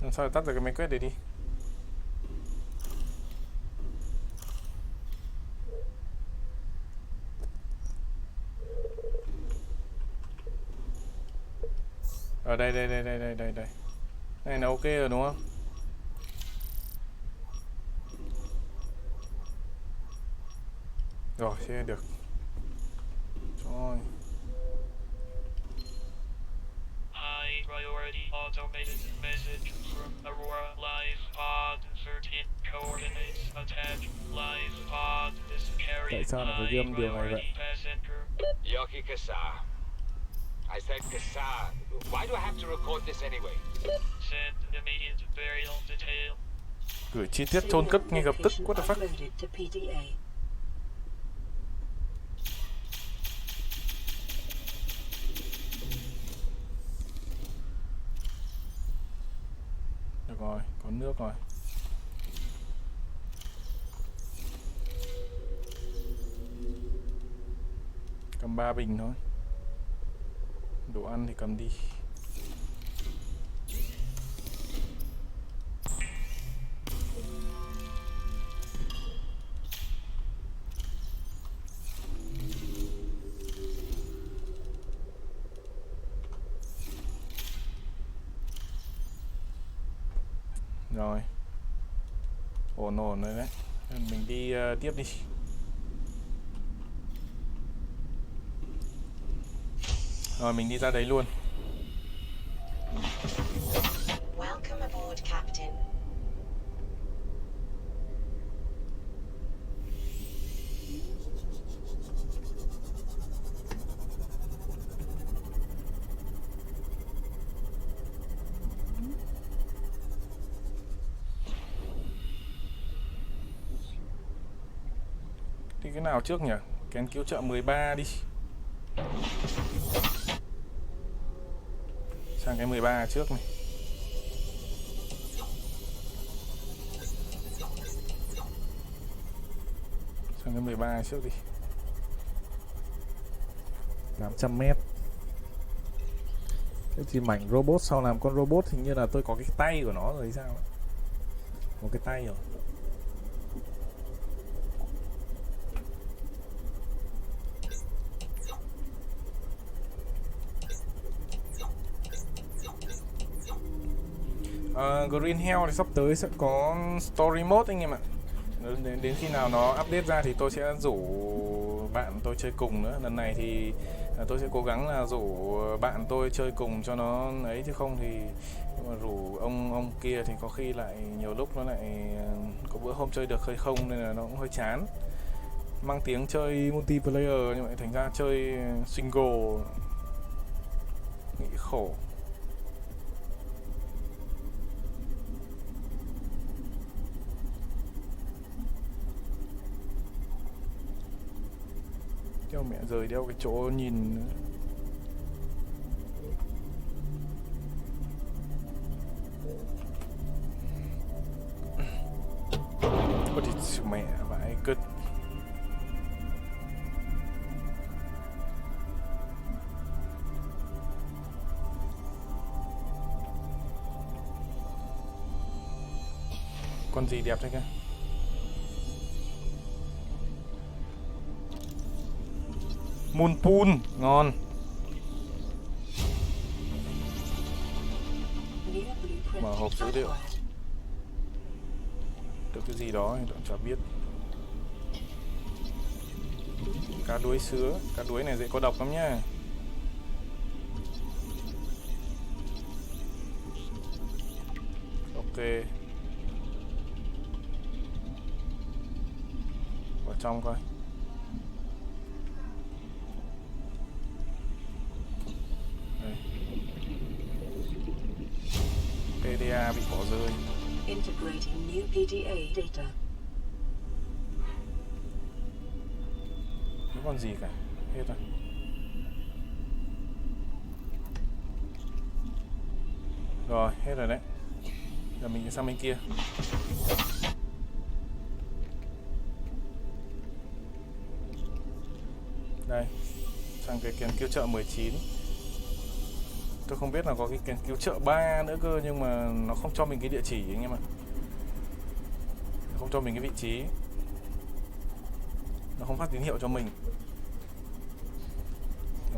Làm sao để tắt được cái máy quét này đi. Ở đây. Này là ok rồi đúng không? Rồi, thế được. Rồi. High priority automated message from Aurora Live Pod 13 coordinates attached. Live pod is Tại carrying sao lại phải ghi âm điều này vậy? priority passenger. Yoki Kasa. I said Kasa. Why do I have to record this anyway? Send immediate burial detail. Gửi chi tiết chôn cất ngay lập tức. What the fuck? Uploaded to PDA. Được rồi, có nước rồi. Cầm 3 bình thôi. Đồ ăn thì cầm đi. Rồi. Ổn rồi đấy. Mình đi tiếp đi. Rồi mình đi ra đấy luôn. Welcome aboard, Captain. Đi cái nào trước nhỉ? Kén cứu trợ 13 đi. Sang cái 13 trước này. Sang cái 13 trước đi. 800 mét. Cái gì mảnh robot, sau làm con robot hình như là tôi có cái tay của nó rồi hay sao? Có cái tay rồi. Green Hell thì sắp tới sẽ có Story Mode anh em ạ. Đến khi nào nó update ra thì tôi sẽ rủ bạn tôi chơi cùng nữa. Lần này thì tôi sẽ cố gắng là rủ bạn tôi chơi cùng cho nó ấy, chứ không thì mà rủ ông kia thì có khi lại nhiều lúc nó lại có bữa hôm chơi được hay không, nên là nó cũng hơi chán. Mang tiếng chơi multiplayer nhưng mà thành ra chơi single nghĩ khổ. Theo mẹ rời đeo cái chỗ nhìn nữa. Ôi thì mẹ vãi cứt. Con gì đẹp thế kìa. Moonpool, ngon. Mở hộp dữ liệu. Được cái gì đó thì tôi chả biết. Cá đuối sứa. Cá đuối này dễ có độc lắm nhá. Ok. Vào trong coi. PDA bị bỏ rơi. Integrating new PDA data. Không còn gì cả. Hết rồi. Rồi, hết rồi đấy. Giờ mình sang bên kia. Đây. Sang cái kén cứu trợ 19. Tôi không biết là có cái kén cứu trợ 3 nữa cơ, nhưng mà nó không cho mình cái địa chỉ anh em ạ. Không cho mình cái vị trí. Nó không phát tín hiệu cho mình.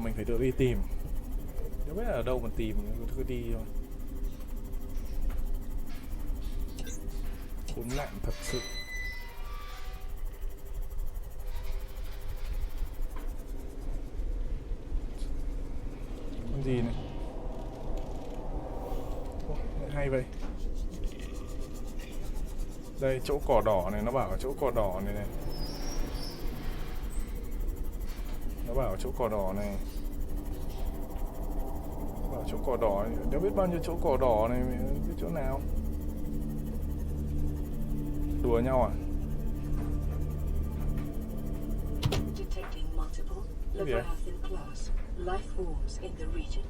Mình phải tự đi tìm. Không biết là ở đâu mà tìm, cứ đi thôi. Khốn nạn thật sự. gì này? Ồ, hay vậy. Đây chỗ cỏ đỏ này, nó bảo ở chỗ cỏ đỏ này này. Nó bảo ở chỗ cỏ đỏ này. Nó bảo chỗ cỏ đỏ này. Nếu biết bao nhiêu chỗ cỏ đỏ này, biết chỗ nào? Đùa nhau à? Detecting multiple Leviathan class life forms in the region.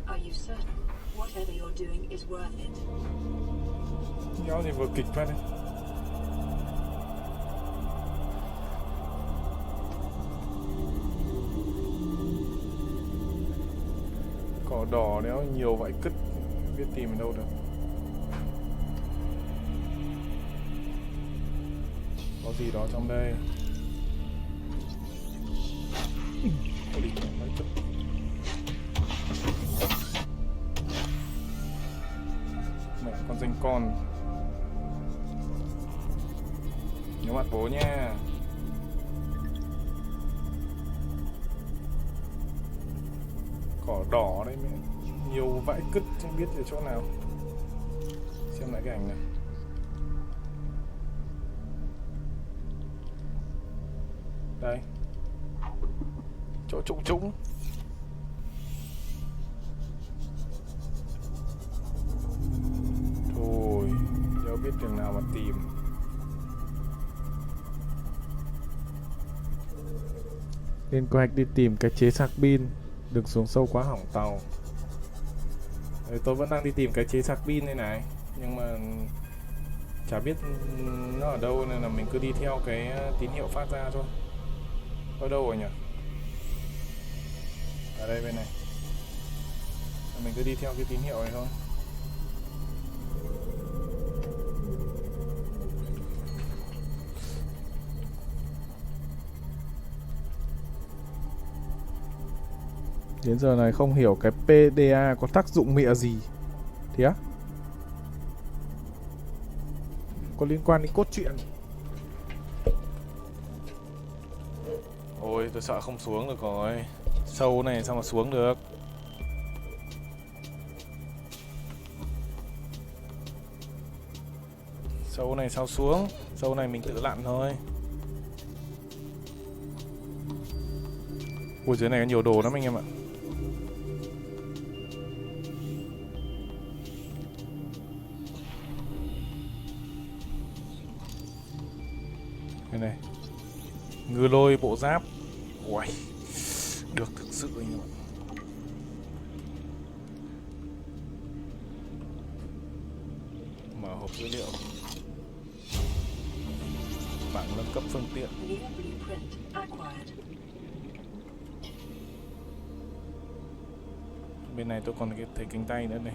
Are you certain whatever you're doing is worth it? Nhau gì vừa kịch phát đấy. Cỏ đỏ nếu nhiều vải cứt, biết tìm ở đâu được. Có gì đó trong đây. Có đi nói chút. Mẹ con danh con. Nhớ mặt bố nha. Cỏ đỏ đấy mẹ. Nhiều vãi cứt chẳng biết ở chỗ nào. Xem lại cái ảnh này. Đây. Chỗ trũng trũng. Thôi, cháu biết đường nào mà tìm. Lên kế hoạch đi tìm cái chế sạc pin. Đừng xuống sâu quá hỏng tàu. Đấy, tôi vẫn đang đi tìm cái chế sạc pin đây này. Nhưng mà chả biết nó ở đâu nên là mình cứ đi theo cái tín hiệu phát ra thôi. Ở đâu rồi nhỉ? Ở đây bên này. Mình cứ đi theo cái tín hiệu này thôi. Đến giờ này không hiểu cái PDA có tác dụng mẹ gì. Thế á? Có liên quan đến cốt truyện. Ôi tôi sợ không xuống được rồi. Sâu này sao mà xuống được. Sâu này sao xuống. Sâu này mình tự lặn thôi. Ui dưới này có nhiều đồ lắm anh em ạ. Đây này. Ngư lôi bộ giáp. Uầy. Được thực sự anh em ạ. Mở hộp dữ liệu. Bảng nâng cấp phương tiện. New blueprint acquired. Bên này tôi còn thấy cánh tay nữa này.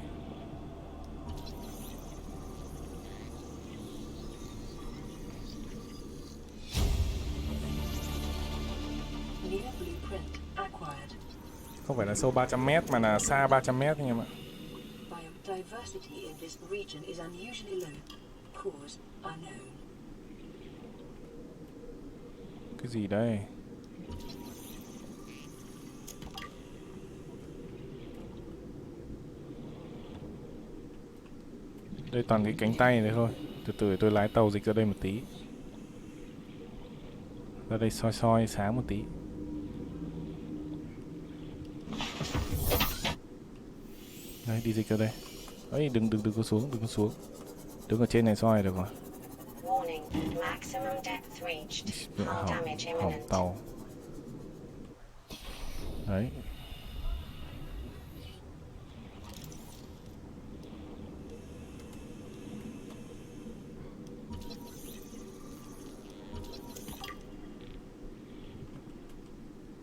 New blueprint acquired. Không phải là sâu 300m mà là xa 300m anh em ạ. Biodiversity in this region is unusually low. Cause unknown. Cái gì đây? Đây toàn cái cánh tay này thôi. Từ từ tôi lái tàu dịch ra đây một tí. Ra đây soi soi sáng một tí. Đấy đi dịch ra đây. Ấy đừng có xuống, đừng có xuống. Đứng ở trên này soi được rồi. Warning, maximum depth reached. Hull damage Hỏng imminent. tàu. Đấy.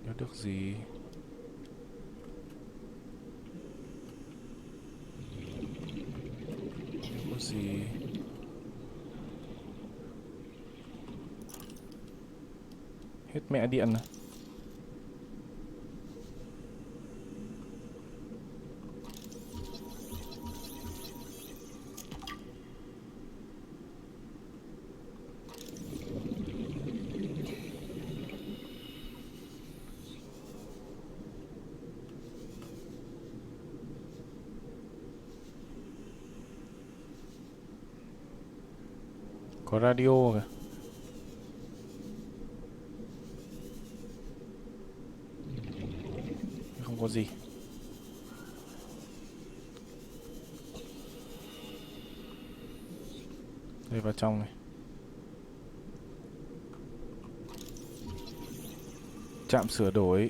Nhớ được gì? Nhớ có gì? Hết mẹ điện à? Có radio kìa. Không có gì. Đây vào trong này. Trạm sửa đổi.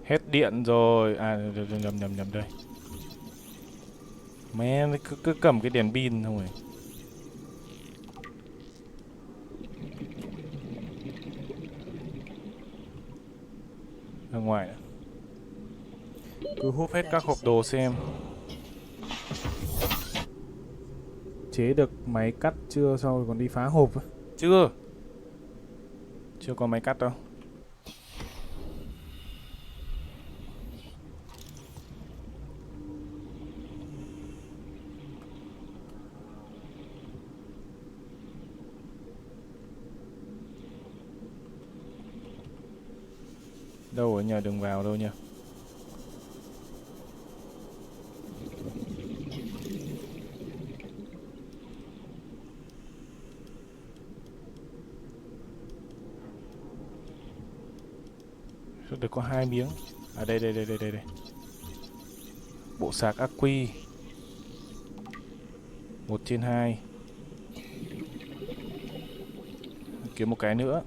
Hết điện rồi. À nhầm đây. Mẹ cứ cầm cái đèn pin thôi. Ra ngoài nữa. Cứ hút hết các hộp đồ xem. Chế được máy cắt chưa? Sau rồi còn đi phá hộp. Chưa. Chưa có máy cắt đâu. Đâu ở nhà, đừng vào đâu nha. Được có 2 miếng. À đây. Bộ sạc ắc quy 1/2. Kiếm một cái nữa.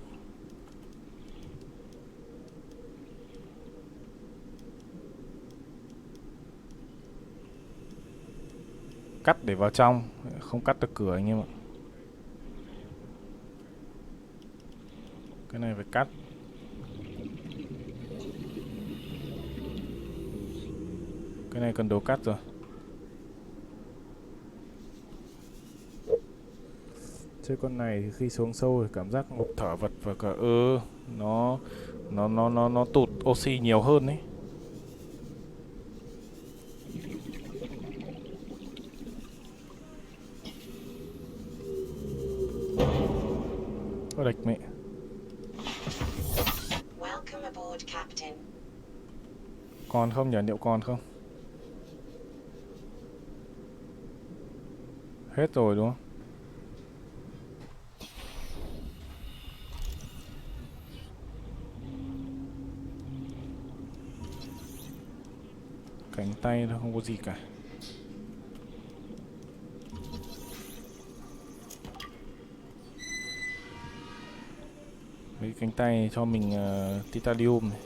Cắt để vào trong, không cắt được cửa anh em ạ. Cái này phải cắt. Cái này cần đồ cắt rồi. Chơi con này thì khi xuống sâu thì cảm giác ngộp thở vật và cả nó tụt oxy nhiều hơn đấy. Có địch mẹ. Welcome aboard, Captain. Còn không nhỉ? Liệu còn không? Hết rồi đúng không? Cánh tay nó không có gì cả. Mấy cánh tay cho mình titanium này.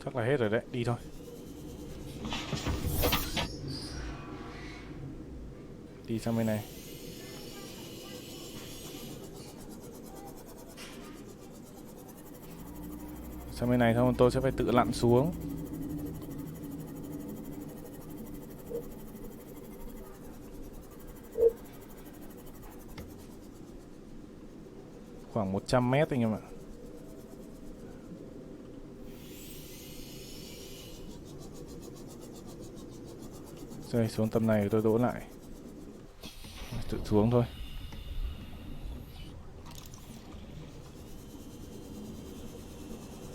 Chắc là hết rồi đấy, đi thôi. Đi sang bên này. Sang bên này thôi, tôi sẽ phải tự lặn xuống. Khoảng 100 mét anh em ạ. Rồi xuống tầm này tôi đỗ lại. Tự xuống thôi.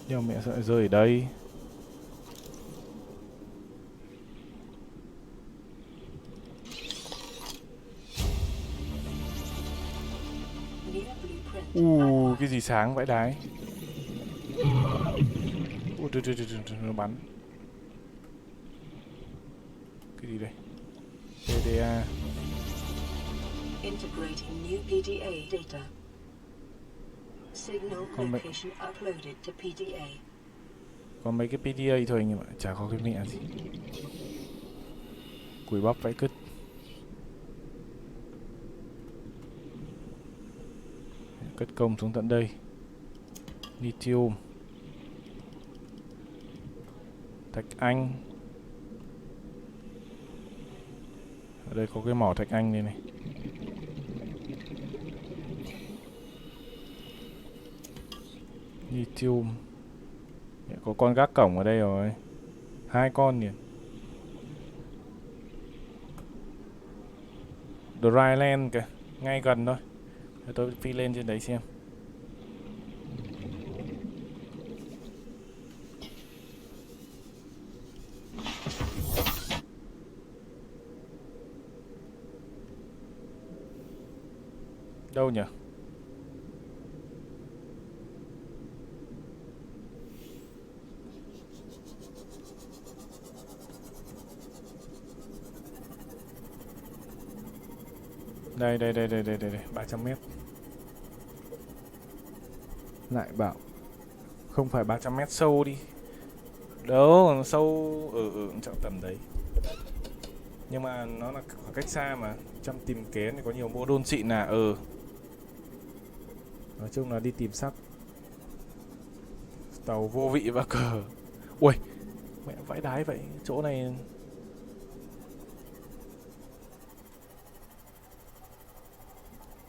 Nhưng mẹ sẽ rơi ở đây. Cái gì sáng vãi đái. Nó bắn. Cái gì đây? PDA. Integrating new PDA data. Signal location uploaded to PDA. Có mấy cái PDA thôi anh em ạ, chả có cái mẹ gì. Cùi bắp vãi cứt. Cất công xuống tận đây. Lithium. Thạch anh. Ở đây có cái mỏ thạch anh đây này. Lithium. Có con gác cổng ở đây rồi. 2 con nhỉ. Dryland kìa, ngay gần thôi. Để tôi phi lên trên đấy xem. Đâu nhỉ? Đây 300m. Lại bảo không phải 300m sâu đi. Đâu, sâu trọng tầm đấy. Nhưng mà nó là khoảng cách xa mà. Trong tìm kén thì có nhiều mô đun xịn là nói chung là đi tìm sắt. Tàu vô vị và cờ. Ui, mẹ vãi đái vậy. Chỗ này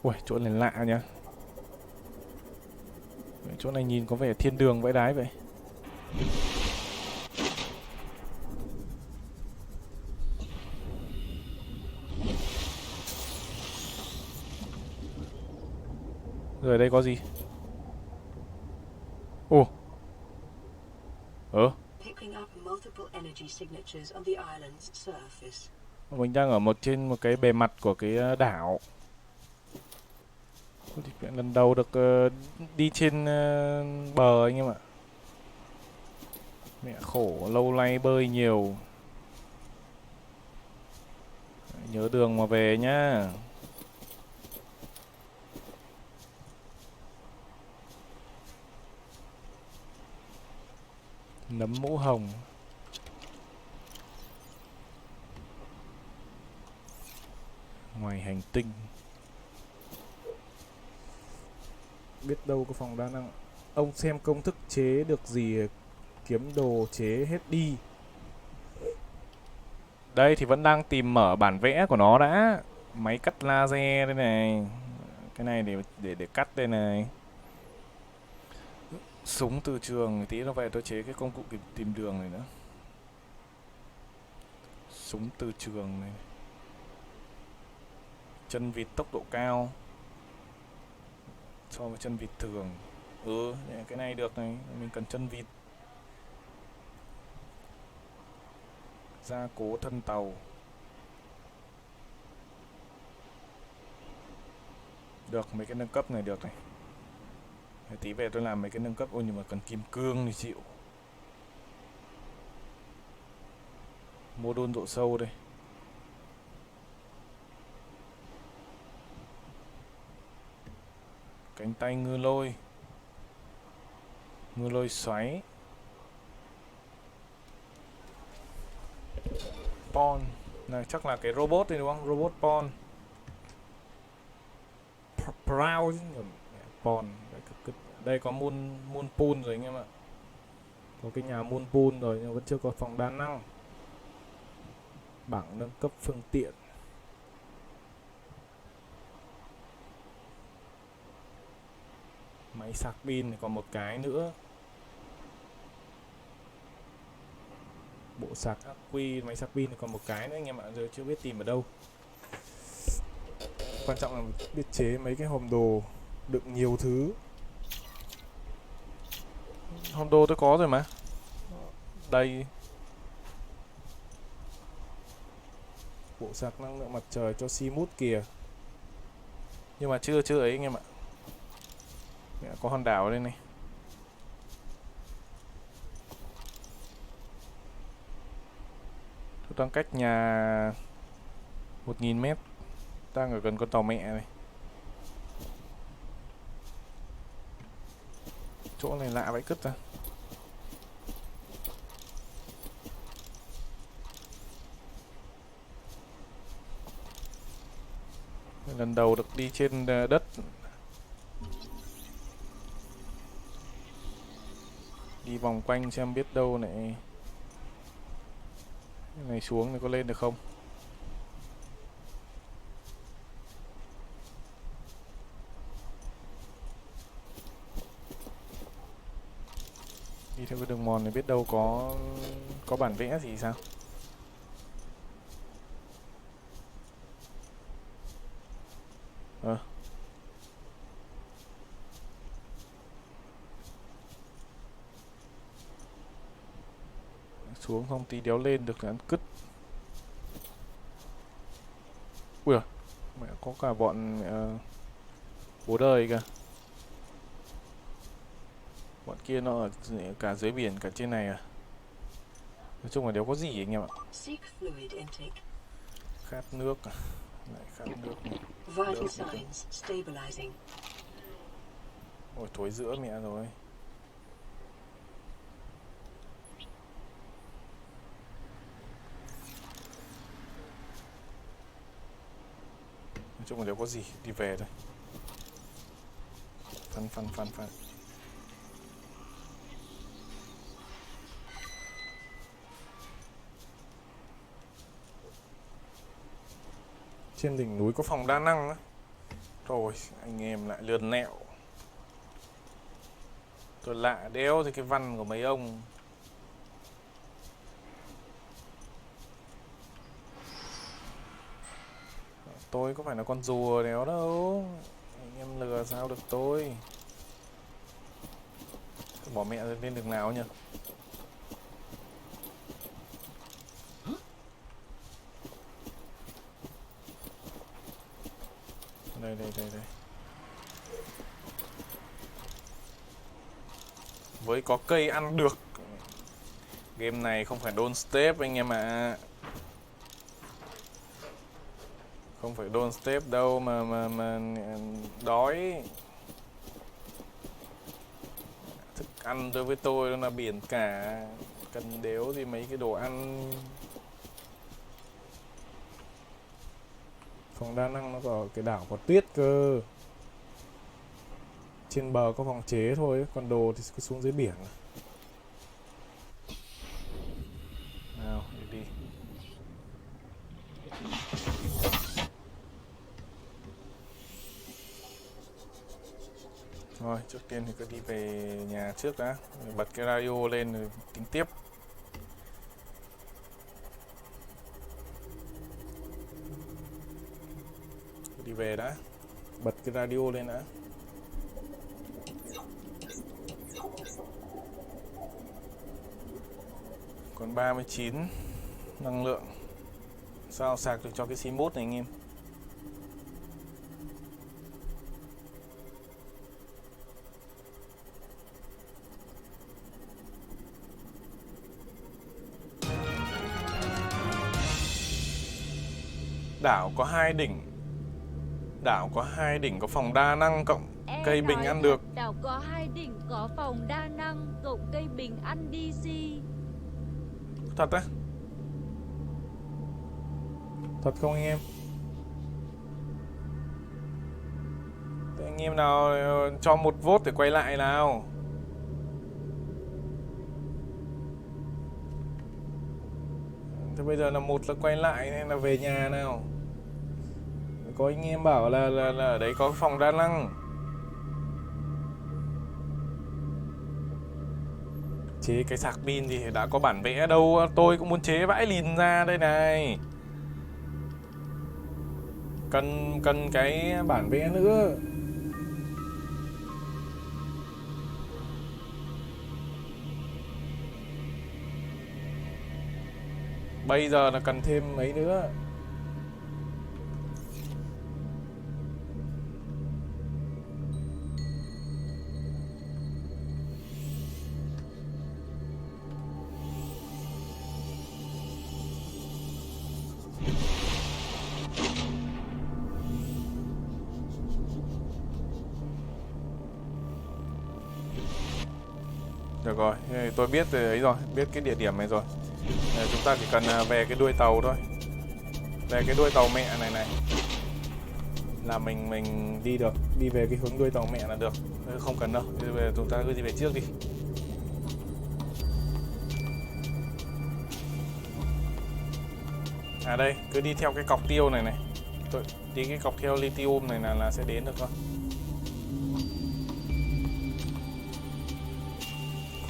ui, chỗ này lạ nhá. Chỗ này nhìn có vẻ thiên đường vãi đái vậy. Rồi ở đây có gì? Ồ. Picking up multiple energy signatures on the island's surface. Mình đang ở trên một cái bề mặt của cái đảo. Lần đầu được đi trên bờ anh em ạ. Mẹ khổ, lâu nay bơi nhiều. Nhớ đường mà về nhá. Nấm mũ hồng. Ngoài hành tinh. Biết đâu có phòng đa năng. Ông xem công thức chế được gì kiếm đồ chế hết đi. Đây thì vẫn đang tìm mở bản vẽ của nó đã. Máy cắt laser đây này. Cái này để cắt đây này. Súng từ trường, tí nó về tôi chế cái công cụ tìm đường này nữa. Súng từ trường này. Chân vịt tốc độ cao so với chân vịt thường. Cái này được này, mình cần chân vịt. Gia cố thân tàu. Được, mấy cái nâng cấp này được này. Tí về tôi làm mấy cái nâng cấp. Ôi nhưng mà cần kim cương thì chịu. Mô đun độ sâu đây. Cánh tay ngư lôi. Ngư lôi xoáy. Pon. Này chắc là cái robot này đúng không? Robot Pon. Proud chứ. Pon. Đây có moon pool rồi anh em ạ. Có cái nhà moon pool rồi nhưng vẫn chưa có phòng đa năng. Bảng nâng cấp phương tiện. Máy sạc pin còn một cái nữa. Bộ sạc ắc quy, máy sạc pin còn một cái nữa anh em ạ, giờ chưa biết tìm ở đâu. Quan trọng là biết chế mấy cái hòm đồ đựng nhiều thứ. Hòm đồ tôi có rồi mà. Đây. Bộ sạc năng lượng mặt trời cho Simut kìa. Nhưng mà chưa ấy anh em ạ. Mẹ, có hòn đảo ở đây này. Tôi đang cách nhà 1000 m. Đang ở gần con tàu mẹ này. Chỗ này lạ vậy cứt ra. Lần đầu được đi trên đất. Đi vòng quanh xem biết đâu này. Cái này xuống thì có lên được không? Đi theo cái đường mòn này biết đâu có bản vẽ gì sao? Xuống không tí đéo lên được là ăn cứt. Ui giời, mẹ có cả bọn bố đời kìa. Bọn kia nó ở cả dưới biển cả trên này à. Nói chung là đéo có gì anh em ạ. Seek fluid intake. Khát nước à. Lại khát nước này. Vital signs stabilizing. Ôi thối giữa mẹ rồi. Nói chung là đéo có gì, đi về thôi. Phăn. Trên đỉnh núi có phòng đa năng á. Rồi anh em lại lườn lẹo. Tôi lạ đéo thì cái văn của mấy ông. Tôi có phải là con rùa đéo đâu. Anh em lừa sao được tôi. Bỏ mẹ lên đường nào nhỉ? Đây. Với có cây ăn được. Game này không phải don't step anh em ạ. Không phải don't step đâu mà đói. Thức ăn đối với tôi nó là biển cả. Cần đéo gì mấy cái đồ ăn. Phòng đa năng nó có cái đảo có tuyết cơ. Trên bờ có phòng chế thôi, còn đồ thì cứ xuống dưới biển. Nào, đi. Rồi, trước tiên thì cứ đi về nhà trước đã. Bật cái radio lên rồi tính tiếp. Đi về đã. Bật cái radio lên đã. Còn 39 năng lượng. Sao sạc được cho cái sim bot này anh em. Đảo có 2 đỉnh. Đảo có 2 đỉnh có phòng đa năng cộng cây bình ăn được. Đảo có 2 đỉnh có phòng đa năng cộng cây bình ăn DC. Thật á? Thật không anh em? Thế anh em nào cho 1 vote để quay lại nào. Thế bây giờ là 1 là quay lại hay là về nhà nào. Có anh em bảo là ở đấy có phòng đa năng. Chế cái sạc pin thì đã có bản vẽ đâu. Tôi cũng muốn chế vãi lìn ra đây này. Cần cái bản vẽ nữa. Bây giờ là cần thêm mấy nữa. Được rồi, tôi biết ấy rồi, biết cái địa điểm này rồi. Chúng ta chỉ cần về cái đuôi tàu thôi. Về cái đuôi tàu mẹ này là mình đi được, đi về cái hướng đuôi tàu mẹ là được. Không cần đâu, bây giờ chúng ta cứ đi về trước đi. À đây, cứ đi theo cái cọc tiêu này. Đi cái cọc theo lithium này là sẽ đến được thôi.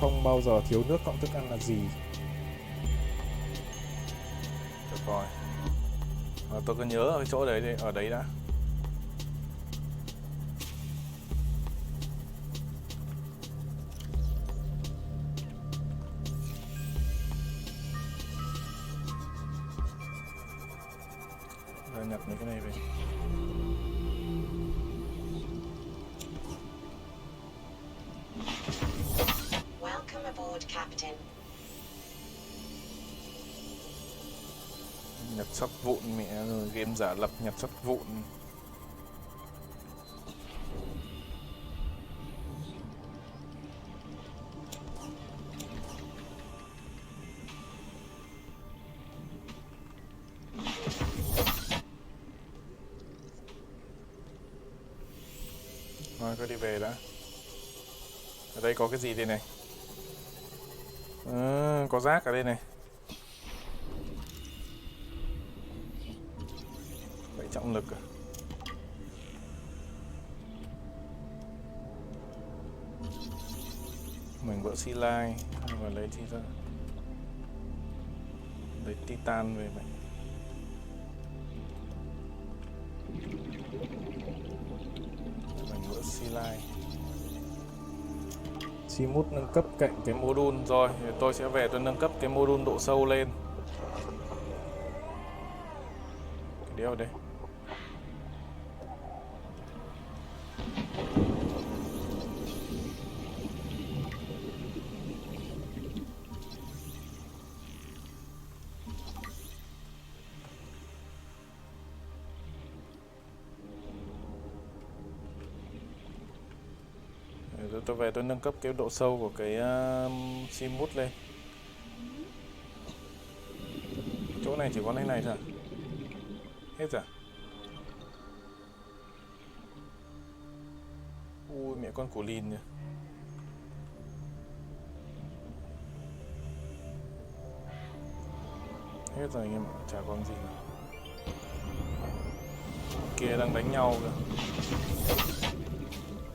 không bao giờ thiếu nước cộng thức ăn là gì? Được rồi. Tôi cứ nhớ ở cái chỗ đấy, ở đấy đã. Rồi nhặt mấy cái này về. Welcome aboard, Captain. Nhặt sắt vụn mẹ rồi, game giả lập nhặt sắt vụn. Rồi cứ đi về đã. Ở đây có cái gì đây này? Có rác ở đây này. Vậy trọng lực à? Mảnh vỡ xi lai và lấy chi ra? Lấy titan về vậy. Mảnh vỡ xi lai. Simut nâng cấp cạnh cái module rồi, tôi sẽ về tôi nâng cấp cái module độ sâu lên. Cái đeo đây. Tôi về tôi nâng cấp cái độ sâu của cái Simut lên. Chỗ này chỉ có cái này thôi. Hết rồi. Ui mẹ con củ lìn nhỉ. Hết rồi anh em ạ, chả còn gì nữa. Kia đang đánh nhau kìa.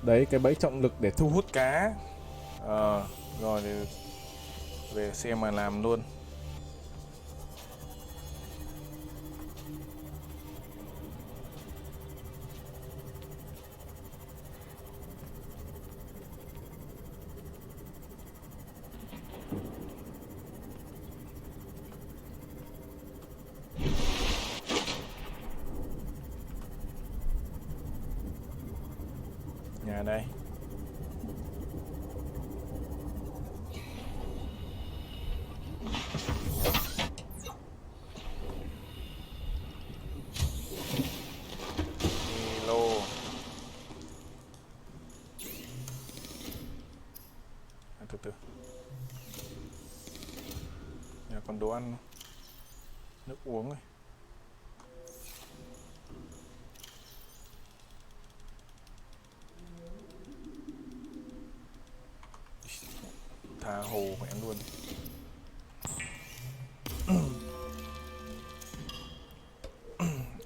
Đấy, cái bẫy trọng lực để thu hút cá. Rồi thì về xem mà làm luôn. Nhà đây. Lô. Từ từ. Nhà còn đồ ăn, nước uống này. Tha hồ mẹ luôn.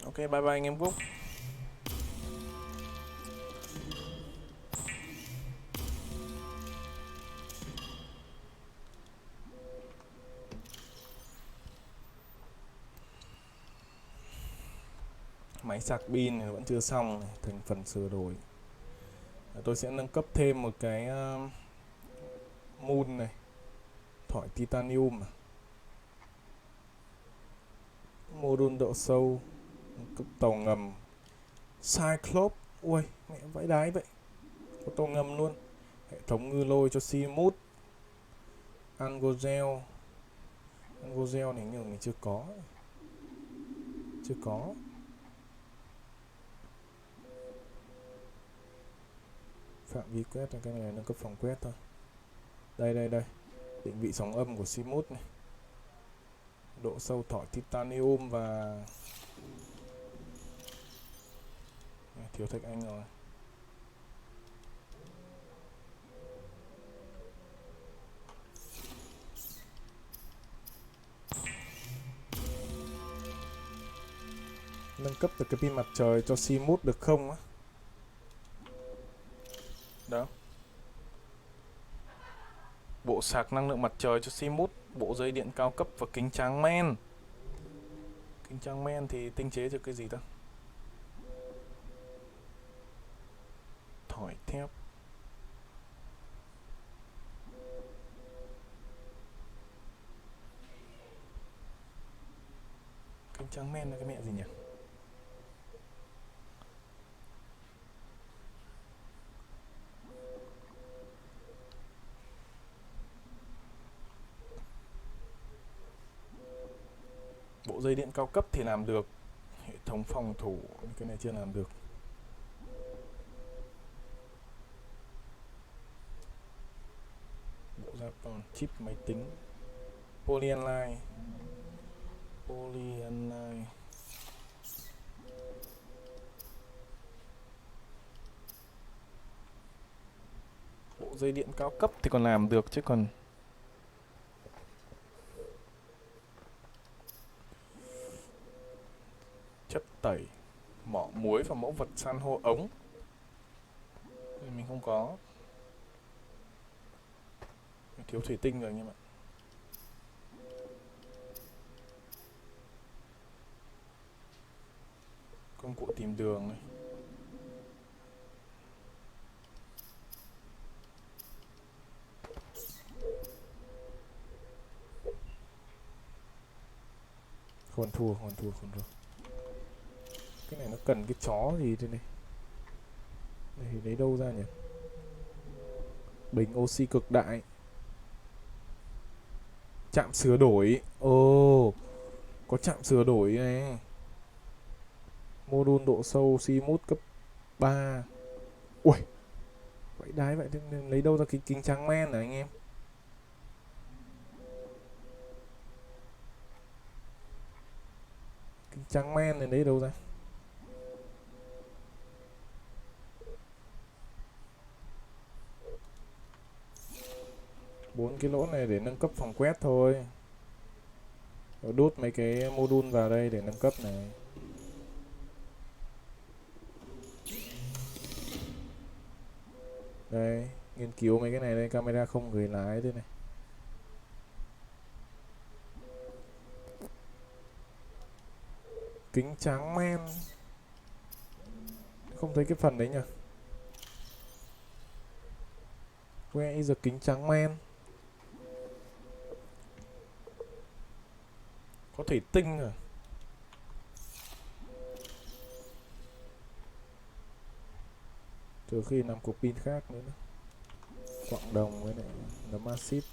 Ok, bye bye anh em Quốc. Máy sạc pin này vẫn chưa xong này, thành phần sửa đổi. Tôi sẽ nâng cấp thêm một cái moon này, thỏi titanium à. Module độ sâu, cấp tàu ngầm Cyclops. Ui mẹ vãi đái vậy, có tàu ngầm luôn. Hệ thống ngư lôi cho Simut. Angogel này nhưng mình chưa có. Phạm vi quét là cái này nâng cấp phòng quét thôi. Đây định vị sóng âm của Simut này, độ sâu thỏi titanium và thiếu thạch anh rồi. Nâng cấp từ cái pin mặt trời cho Simut được không á? Đó. Bộ bộ sạc năng lượng mặt trời cho Simut, bộ dây điện cao cấp và kính tráng men. Kính tráng men thì tinh chế cho cái gì ta? Thỏi thép. Kính tráng men là cái mẹ gì nhỉ? Bộ dây điện cao cấp thì làm được. Hệ thống phòng thủ, cái này chưa làm được. Bộ giáp còn chip máy tính. Polyaniline. Polyaniline. Bộ dây điện cao cấp thì còn làm được chứ còn chất tẩy, mỏ muối và mẫu vật san hô ống thì mình không có. Mình thiếu thủy tinh rồi anh em ạ. Công cụ tìm đường này. Không thua. Cái này nó cần cái chó gì thế này? Đây thì lấy đâu ra nhỉ? Bình oxy cực đại. Chạm sửa đổi. Ồ, có chạm sửa đổi này. Module độ sâu Simut cấp 3. Ui, vậy đái vậy. Lấy đâu ra cái kính tráng men này anh em? Kính tráng men này lấy đâu ra? Bốn cái lỗ này để nâng cấp phòng quét thôi. Rồi đốt mấy cái module vào đây để nâng cấp này. Đây, nghiên cứu mấy cái này đây, camera không người lái thế này. Kính tráng men. Không thấy cái phần đấy nhỉ? Where is the kính tráng men? Có thủy tinh à? Trừ khi nằm cục pin khác nữa. Quặng đồng với lại nấm axit.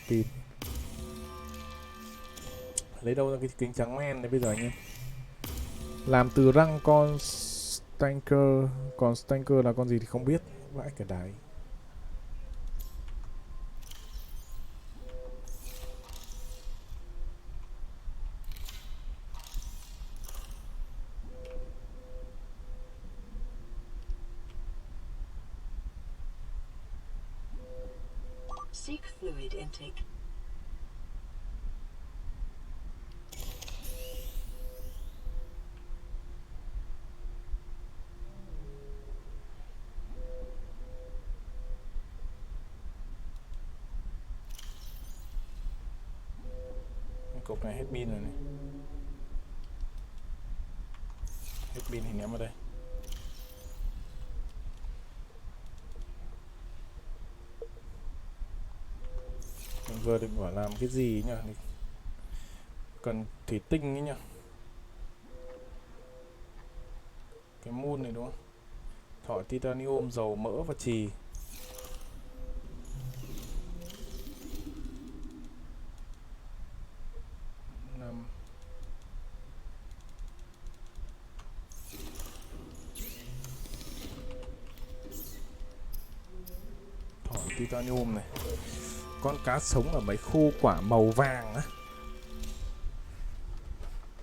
Pin. Lấy đâu ra cái kính trắng men đấy bây giờ anh em? Làm từ răng con Stanker. Còn Stanker là con gì thì không biết. Vãi cả đáy. Seek fluid intake. Cục này hết pin rồi này. Hết pin thì ném vào đây. Mình vừa định bảo làm cái gì nhỉ? Cần thủy tinh ấy nhỉ? Cái moon này đúng không? Thỏi titanium, dầu mỡ và chì. Thỏi titanium này. Con cá sống ở mấy khu quả màu vàng á.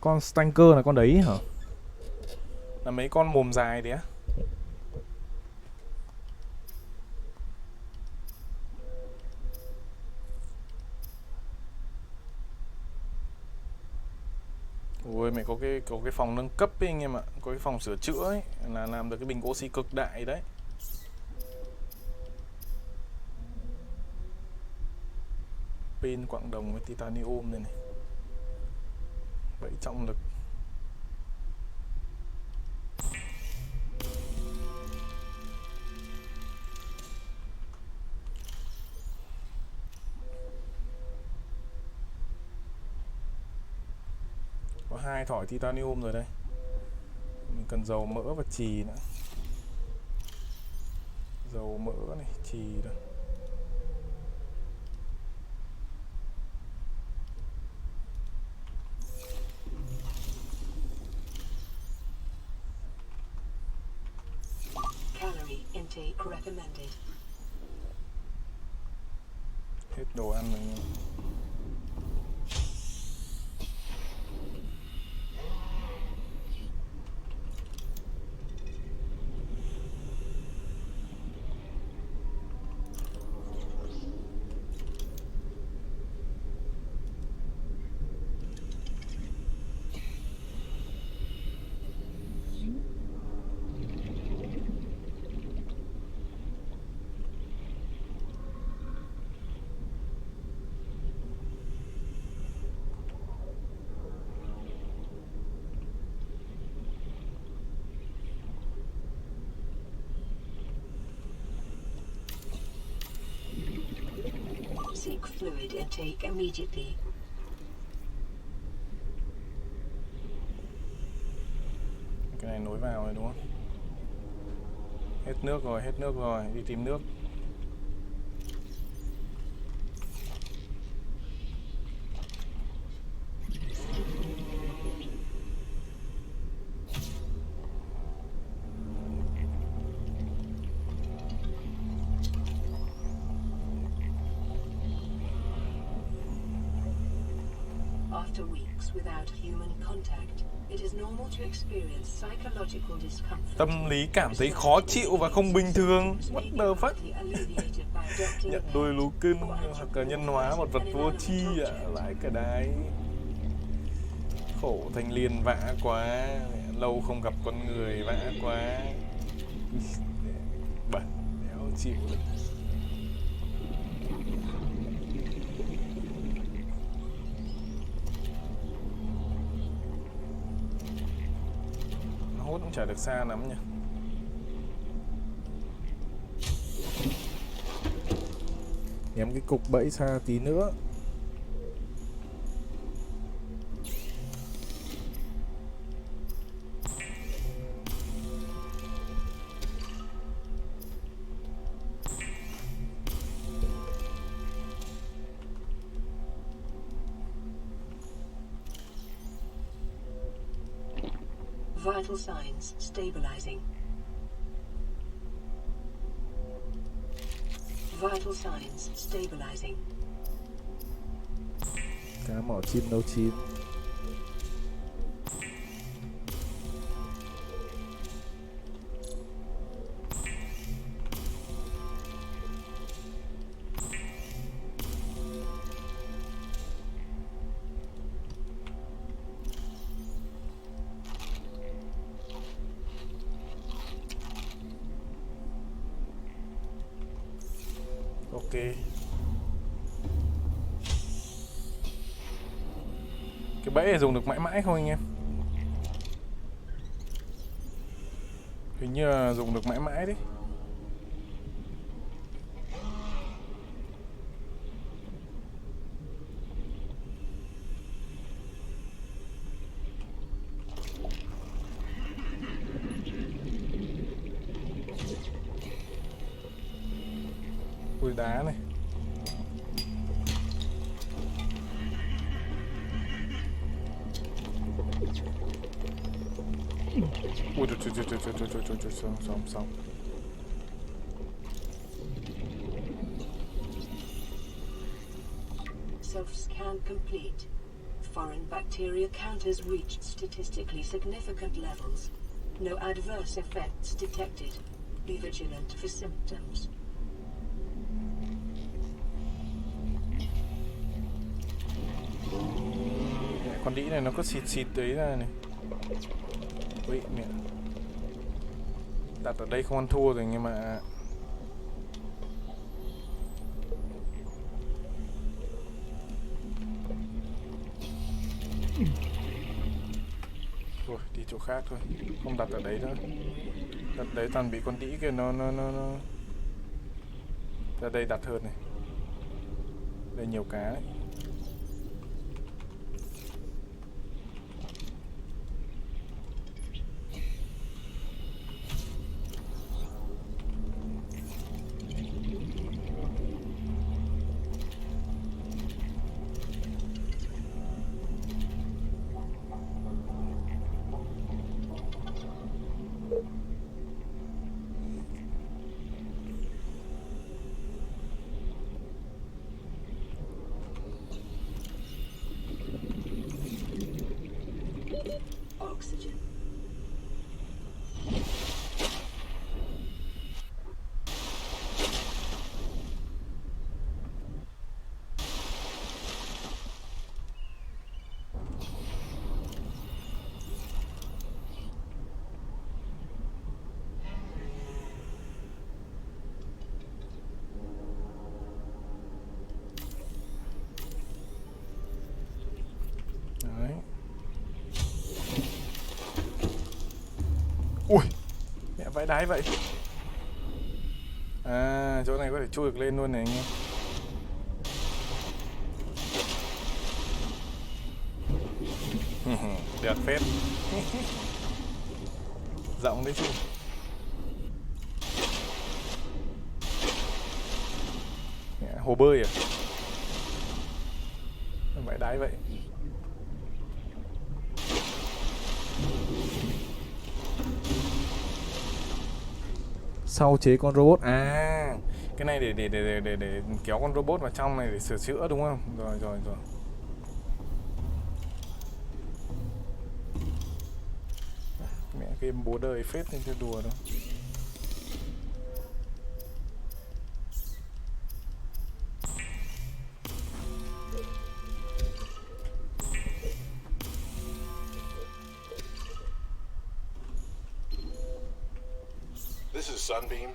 Con Stanker là con đấy hả? Là mấy con mồm dài đấy á? Ôi mày có cái phòng nâng cấp ấy anh em ạ, có cái phòng sửa chữa ấy là làm được cái bình oxy cực đại đấy. Pin quặng đồng với titanium này này. 7 trọng lực. Có 2 thỏi titanium rồi đây. Mình cần dầu mỡ và chì nữa. Dầu mỡ này, chì đây. Calorie intake recommended. Hết đồ ăn rồi. Seek fluid intake immediately. Cái này nối vào rồi đúng không? Hết nước rồi, đi tìm nước. After weeks without human contact, it is normal to experience psychological discomfort. Tâm lý cảm thấy khó chịu và không bình thường. What the fuck? Nhận đôi lú cưng hoặc là nhân hóa một vật vô tri ạ. Lại cái đấy. Khổ thành liền vã quá. Lâu không gặp con người vã quá. Bẩn, đéo chịu được. Hốt cũng chả được xa lắm nhỉ. Ném cái cục bẫy xa tí nữa. Vital signs stabilizing. Vital signs stabilizing. Cá mỏ chim nấu chín. Ok. Cái bẫy này dùng được mãi mãi không anh em? Hình như là dùng được mãi mãi đấy. Ui đá này. Ui trời, xong. Self-scan complete. foreign bacteria counters reached statistically significant levels. No adverse effects detected. Be vigilant for symptoms. Con đĩ này nó có xịt xịt đấy ra này. Ui mẹ. Đặt ở đây không ăn thua rồi nhưng mà thôi đi chỗ khác thôi, không đặt ở đấy nữa. Đặt đấy toàn bị con đĩ kia nó ra đây đặt hơn này. Đây nhiều cá đấy. Oxygen. Đấy. Ui, mẹ vãi đái vậy. À, chỗ này có thể chui được lên luôn này anh em. Được phết. Rộng đấy chứ. Mẹ, hồ bơi à? Vãi đái vậy. Sau chế con robot à, cái này để kéo con robot vào trong này để sửa chữa đúng không? Rồi. Mẹ game bố đời phết nên chơi đùa đâu. This is Sunbeam.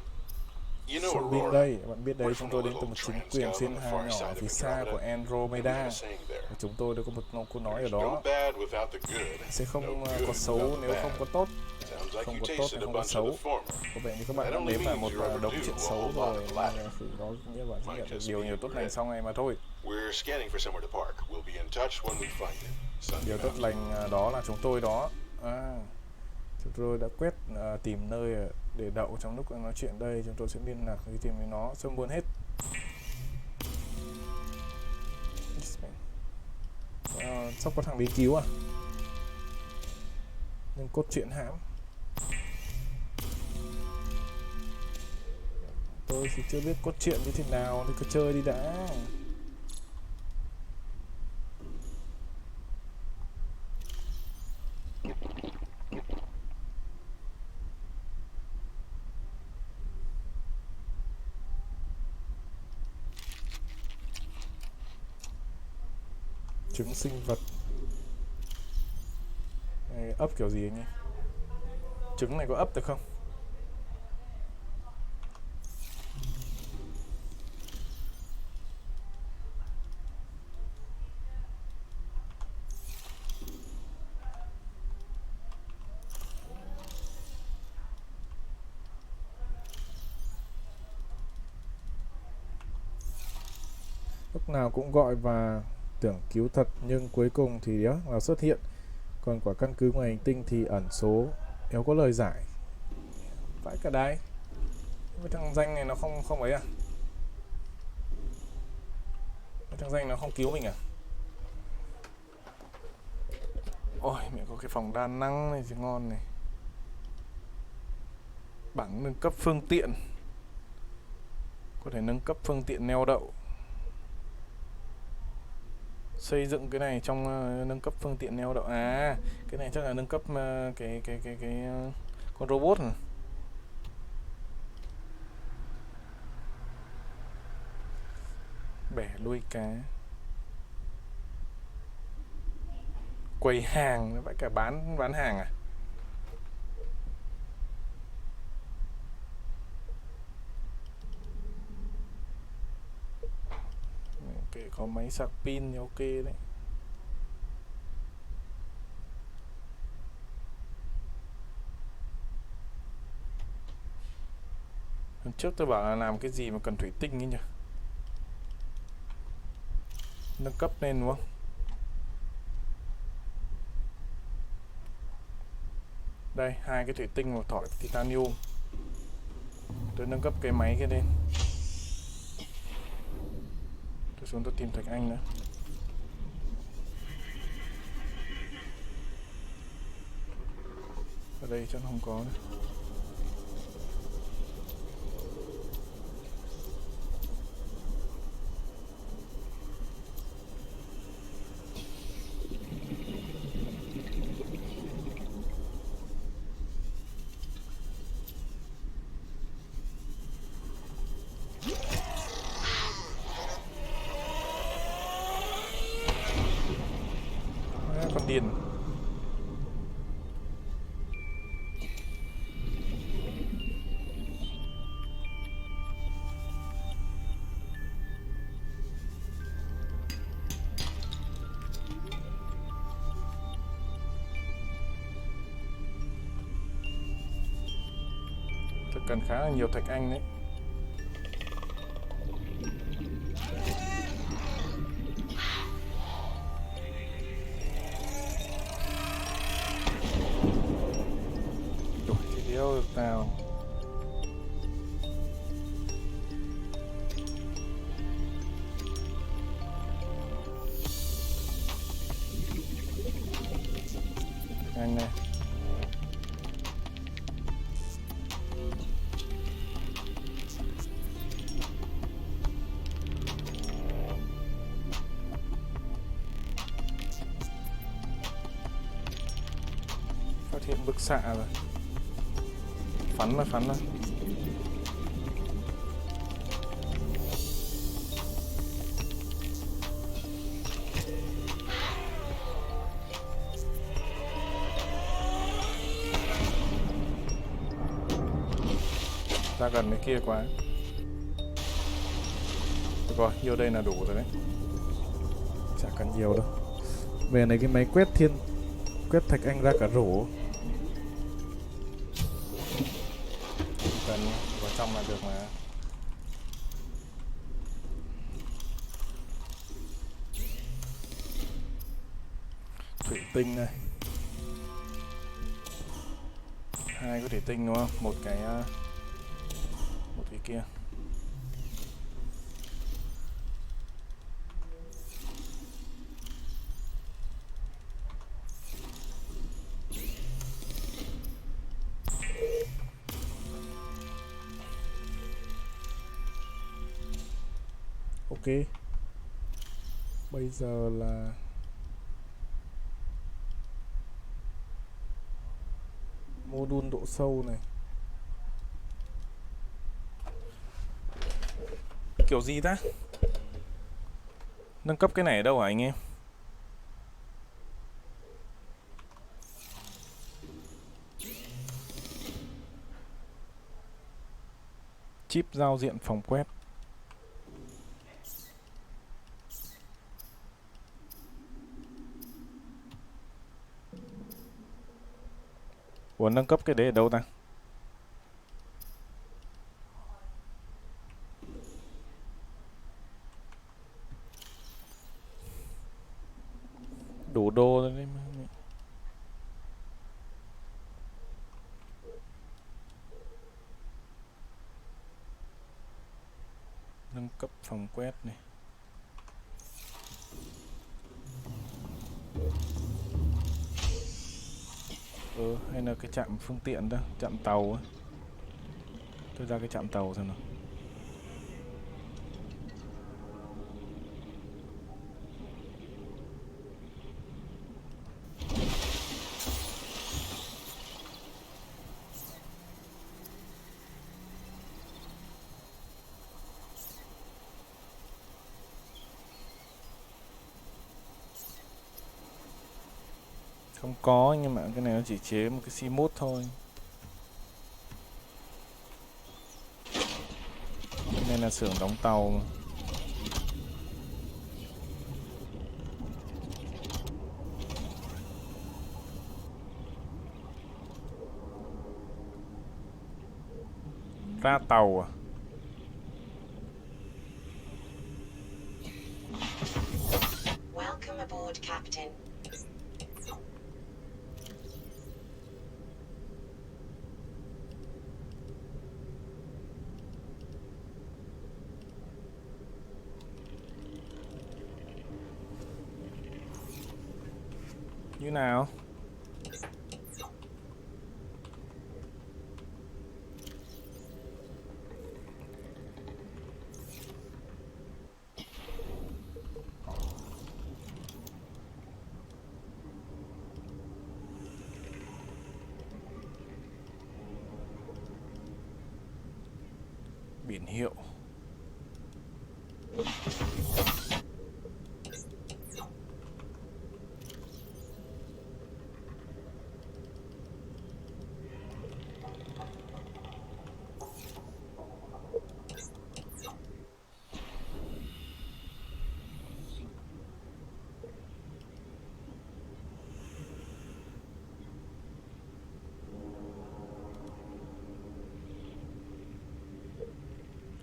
You know Sunbeam Aurora. đây, bạn biết đấy, We're chúng from tôi a đến từ little một chính trans quyền down thiên on the hà far nhỏ side ở of phía xa của Andromeda. Andromeda. And we have a saying there. Và chúng tôi đã có một câu nói ở There's no đó, bad without the good. sẽ không No có good xấu without the nếu không bad. có tốt. Sounds like Không you có tốt tasted thì a không có bunch of xấu. the former. Có vẻ như các bạn That đã only nếm phải means một you're đống overdue chuyện a xấu whole lot rồi, of the nhưng latter. mà đó nghĩa bạn sẽ Might nhận được just nhiều be nhiều tốt lành rare. sau này mà thôi. We're scanning for somewhere to park. We'll be in touch when we find it. Sunbeam Điều tốt out. lành đó là chúng tôi đó. Chúng tôi đã quét tìm nơi để đậu trong lúc nói chuyện đây. Chúng tôi sẽ liên lạc với tìm với nó sớm buồn hết. Sắp có thằng đến cứu à? Nhưng cốt truyện hãm. Tôi thì chưa biết cốt truyện như thế nào thì cứ chơi đi đã. Trứng sinh vật này, ấp kiểu gì nhỉ? Trứng này có ấp được không? Lúc nào cũng gọi và tưởng cứu thật nhưng cuối cùng thì đó là xuất hiện. Còn quả căn cứ ngoài hành tinh thì ẩn số, nếu có lời giải. Vãi cả đái. Cái thằng danh này nó không ấy à? Cái thằng danh nó không cứu mình à? Ôi mẹ, có cái phòng đa năng này thì ngon này. Bảng nâng cấp phương tiện. Có thể nâng cấp phương tiện neo đậu. Xây dựng cái này trong nâng cấp phương tiện neo đậu. À, cái này chắc là nâng cấp cái con robot này. Bể nuôi cá. Quầy hàng, nó phải cả bán hàng à? Ok, có máy sạc pin thì ok đấy. Hôm trước tôi bảo là làm cái gì mà cần thủy tinh ấy nhỉ? Nâng cấp lên đúng không? Đây, 2 cái thủy tinh và thỏi titanium. Tôi nâng cấp cái máy kia lên. Tôi xuống tôi tìm Thạch Anh nữa. Ở đây chắc không có nữa. Con điên. Tôi cần khá là nhiều Thạch Anh đấy. Được nào. Anh này. Phát hiện bức xạ rồi. Phắn rồi. Ra gần cái kia quá. Được rồi, vô đây là đủ rồi đấy. Chả cần nhiều đâu. Về này cái máy quét Thạch Anh ra cả rổ. Cần vào trong là được mà. Thủy tinh này. 2 cái thủy tinh đúng không? Một cái kia. Ok. Bây giờ là module độ sâu này. Kiểu gì ta? Nâng cấp cái này ở đâu hả anh em? Chip giao diện phòng quét. Ủa nâng cấp cái đấy ở đâu ta? Đủ đô rồi đấy mà. Nâng cấp phòng quét này. Hay là cái trạm phương tiện đó, trạm tàu á. Tôi ra cái trạm tàu xem nào. Không có, nhưng mà cái này nó chỉ chế một cái C-Mod thôi. Cái này là xưởng đóng tàu mà. Ra tàu à? Welcome aboard, Captain. Như nào? Biển hiệu.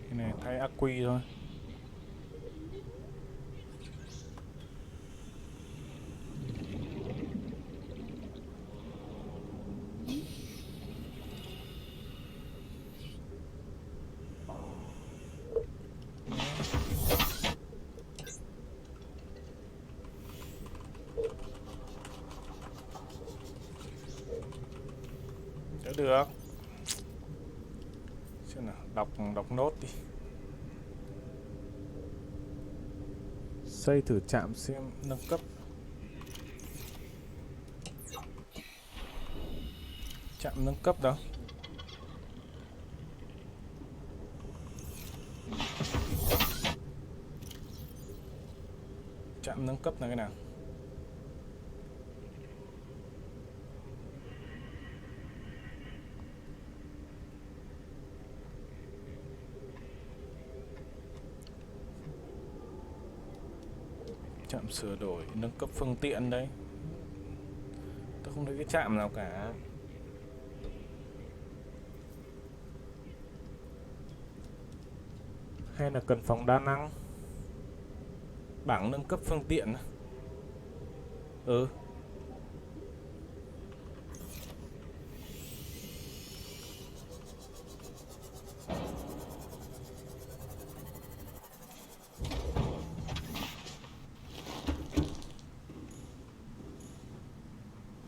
Cái này thay ắc quy thôi. Đã được. Xem nào, đọc nốt đi. Xây thử trạm xem nâng cấp. Trạm nâng cấp đâu? Trạm nâng cấp là cái nào? Trạm sửa đổi nâng cấp phương tiện đấy. Tôi không thấy cái trạm nào cả. Hay là cần phòng đa năng? Bảng nâng cấp phương tiện. Ừ.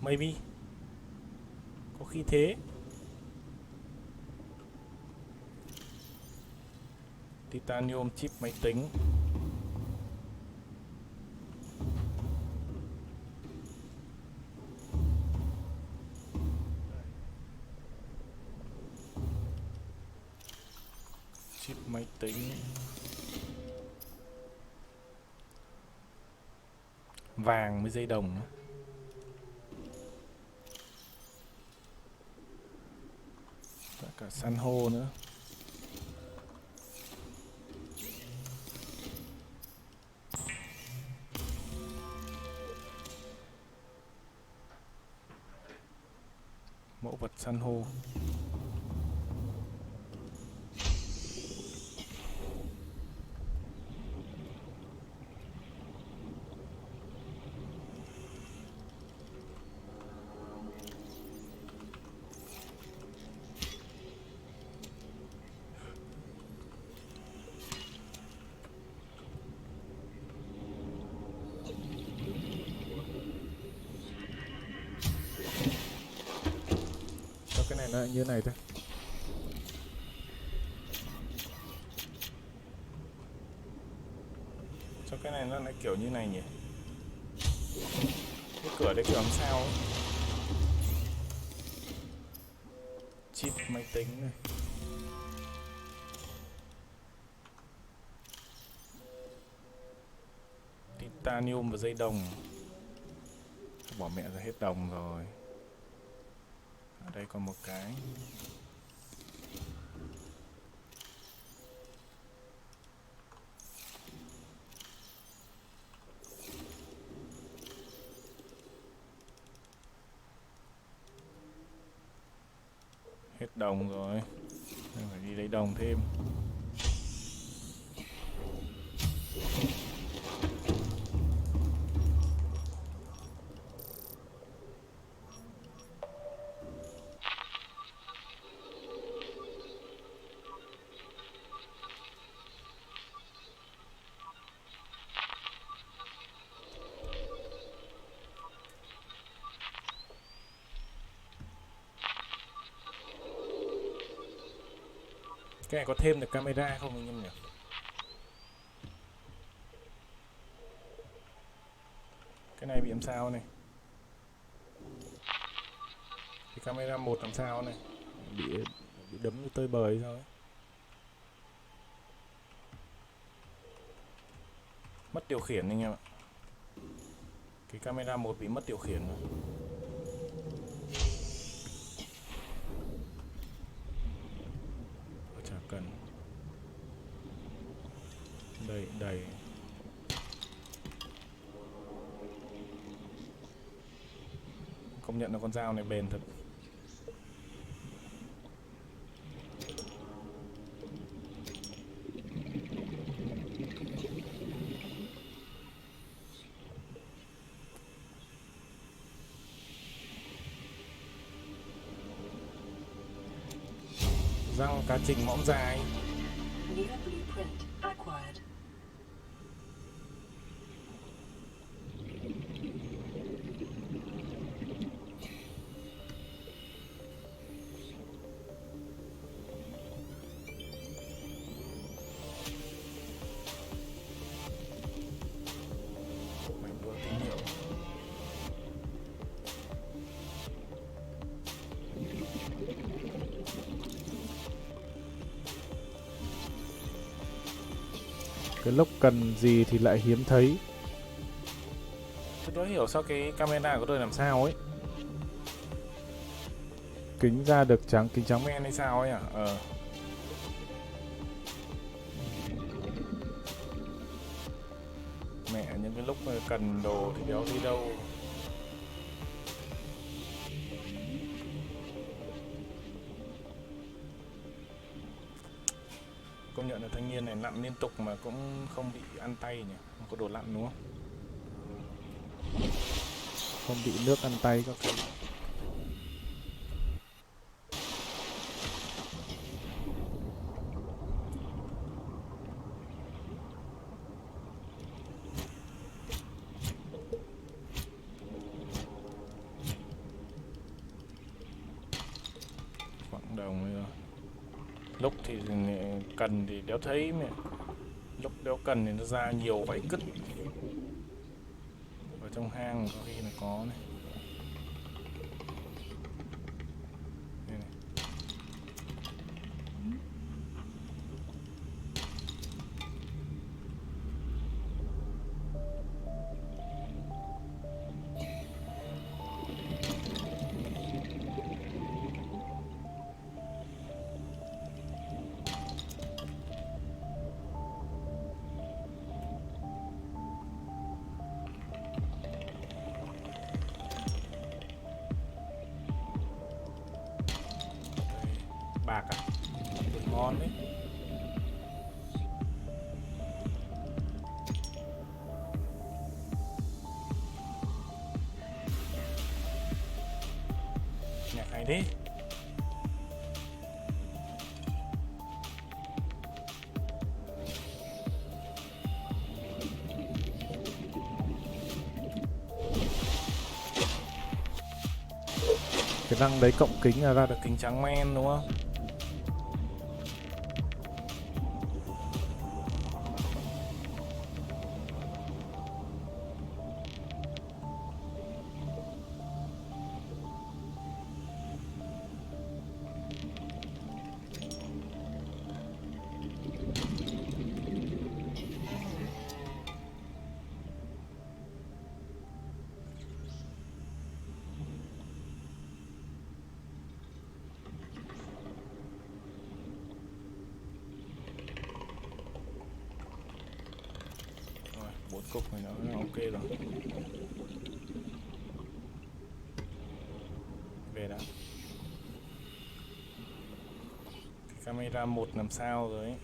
Maybe. Có khi thế. Titanium chip máy tính. Chip máy tính. Vàng với dây đồng. Cả san hô nữa. Mẫu vật san hô. Cái này nó như này thôi. Cho cái này nó lại kiểu như này nhỉ? Cái cửa đấy kiểu làm sao ấy. Chip máy tính này. Titanium và dây đồng. Bỏ mẹ ra hết đồng rồi. Ở đây còn một cái. Hết đồng rồi. Phải đi lấy đồng thêm. Cái này có thêm được camera không anh em nhỉ? Cái này bị làm sao này? Cái camera 1 làm sao này? Bị đấm tơi bời rồi. Mất điều khiển anh em ạ. Cái camera 1 bị mất điều khiển rồi. Chả cần. Đầy. Công nhận là con dao này bền thật. Răng cá trình mõm dài. New blueprint acquired. Mảnh đua tín hiệu. Cái lúc cần gì thì lại hiếm thấy. Tôi đã hiểu sao cái camera của tôi làm sao ấy. Kính ra được kính trắng men hay sao ấy à? Mẹ, những cái lúc mà cần đồ thì đéo đi đâu. Công nhận là thanh niên này lặn liên tục mà cũng không bị ăn tay nhỉ. Không có đồ lặn đúng không? Không bị nước ăn tay các thứ. Quảng đồng rồi. Lúc thì cần thì đéo thấy mẹ. Lúc đéo cần thì nó ra nhiều vảy cứt. Ở trong hang có khi là có này. Đây này. Bạc à? Ngon đấy. Nhạc hay đấy. Cái răng đấy cộng kính là ra được kính trắng men đúng không? cục này nó ok rồi. Về đã. Cái camera 1 làm sao rồi ấy.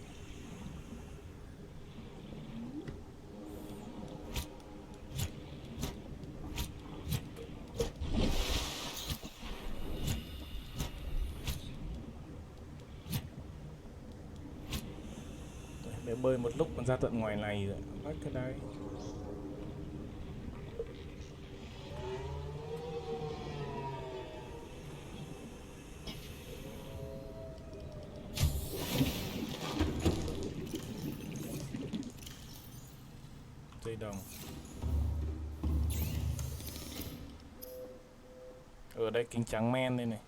Để bơi một lúc còn ra tận ngoài này rồi. Bắt cái đấy. Dây đồng. Ở đây kính trắng men đây này.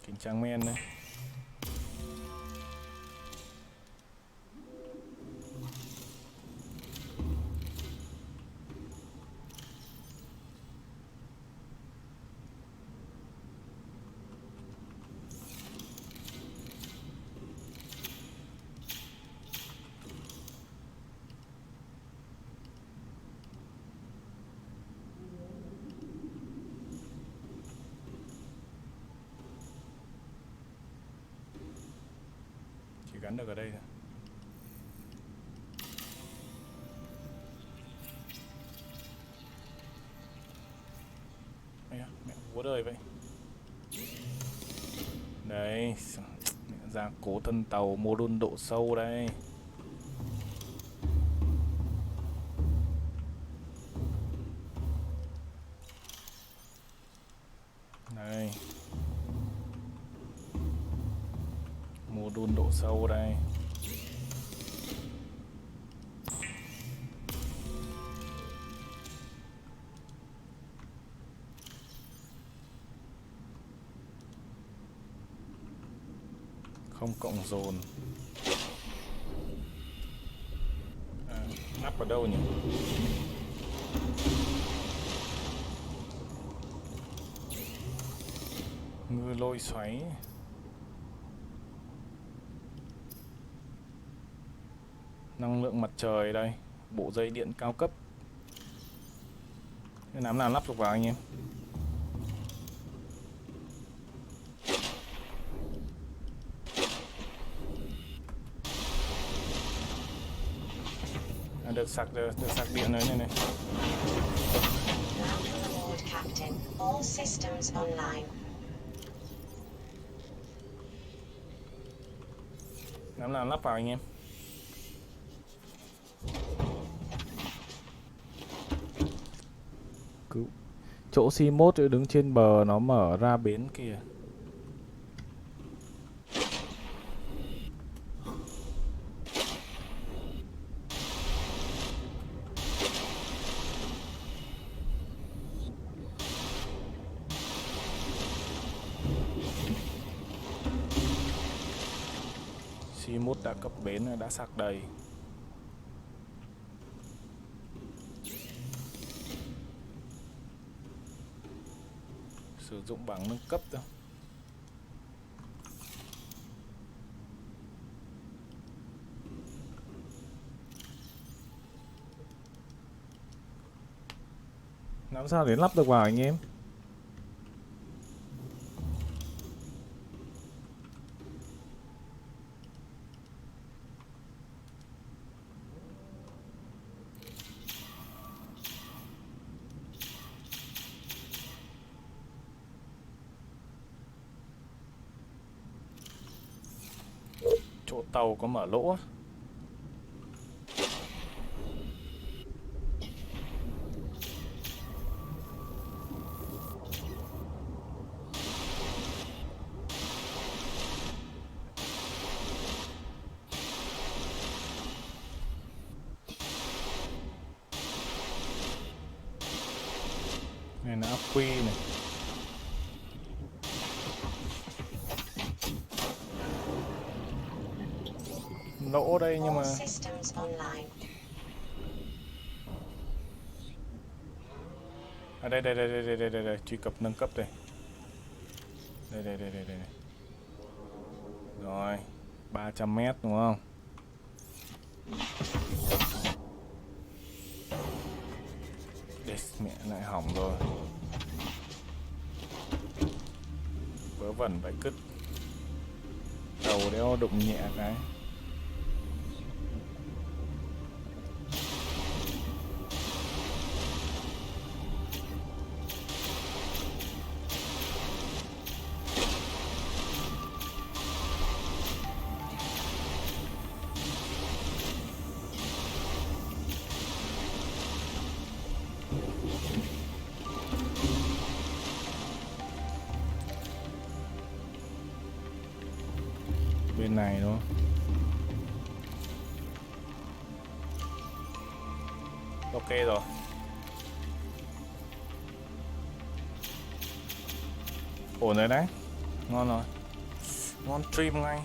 Kính trắng men đây. Chỉ gắn được ở đây thôi. Mẹ bố đời vậy. Đấy, ra cố thân tàu mô đun độ sâu đây. Đây. Mô đun độ sâu đây. Không cộng dồn. Nắp ở đâu nhỉ? Ngư lôi xoáy. Năng lượng mặt trời đây. Bộ dây điện cao cấp. Cái làm nào lắp được vào anh em? Được sạc điện rồi này. Welcome aboard, Captain. All systems online. Làm nào lắp vào anh em? Chỗ C1 đứng trên bờ nó mở ra bến kìa. C1 đã cập bến, đã sạc đầy. Sử dụng bảng nâng cấp thôi. Làm sao để lắp được vào anh em? Chỗ tàu có mở lỗ á. Này là ắc quy này. Lỗ đây nhưng mà All systems online. À đây, truy cập nâng cấp đây. Đây. Rồi, 300 mét đúng không? Đây, mẹ lại hỏng rồi. Vớ vẩn vậy cứt. Đầu đeo đụng nhẹ cái. Bên này đúng không? Ok rồi. Ổn rồi đấy. Ngon rồi. Ngon stream ngay.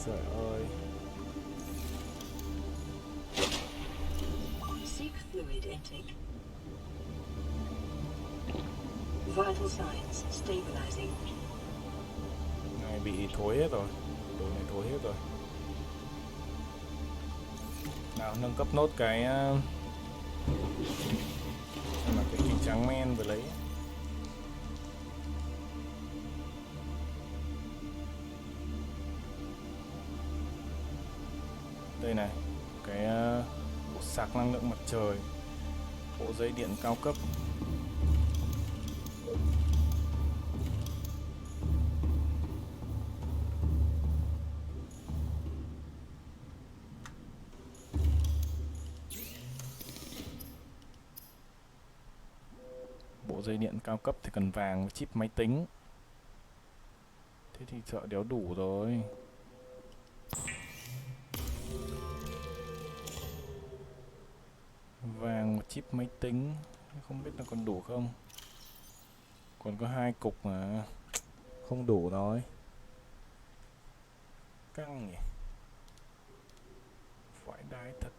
Trời ơi. Seek fluid intake. Vital signs stabilizing. Này bị thối hết rồi. Đồ này thối hết rồi. Nào nâng cấp nốt cái xem là cái kính trắng men vừa lấy. Đây này, cái bộ sạc năng lượng mặt trời, bộ dây điện cao cấp. Bộ dây điện cao cấp thì cần vàng với chip máy tính. Thế thì sợ đéo đủ rồi. Vàng một chip máy tính, không biết là còn đủ không. Còn có 2 cục mà không đủ rồi. Căng nhỉ. Phải đái thật.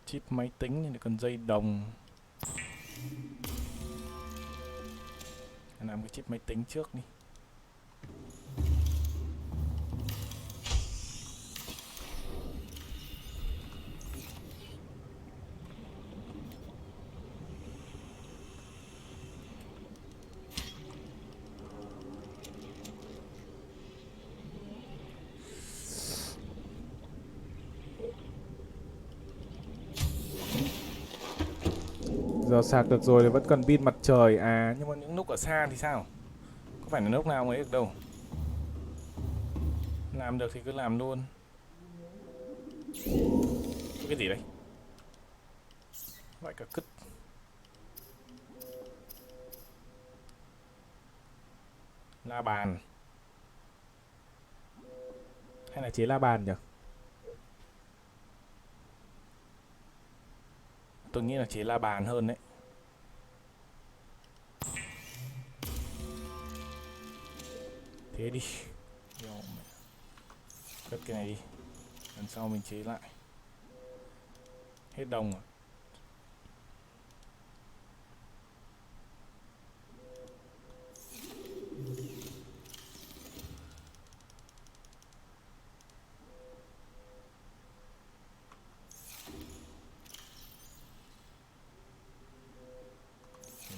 Chip máy tính thì cần dây đồng. Làm cái chip máy tính trước đi. Giờ sạc được rồi thì vẫn cần pin mặt trời. À nhưng mà những lúc ở xa thì sao? Có phải là lúc nào mới được đâu. Làm được thì cứ làm luôn. Cái gì đây? Vậy cả cứt. La bàn. Hay là chế la bàn nhỉ? Tôi nghĩ là chế la bàn hơn đấy. Thế đi. Cất cái này đi. Lần sau mình chế lại. Hết đồng rồi.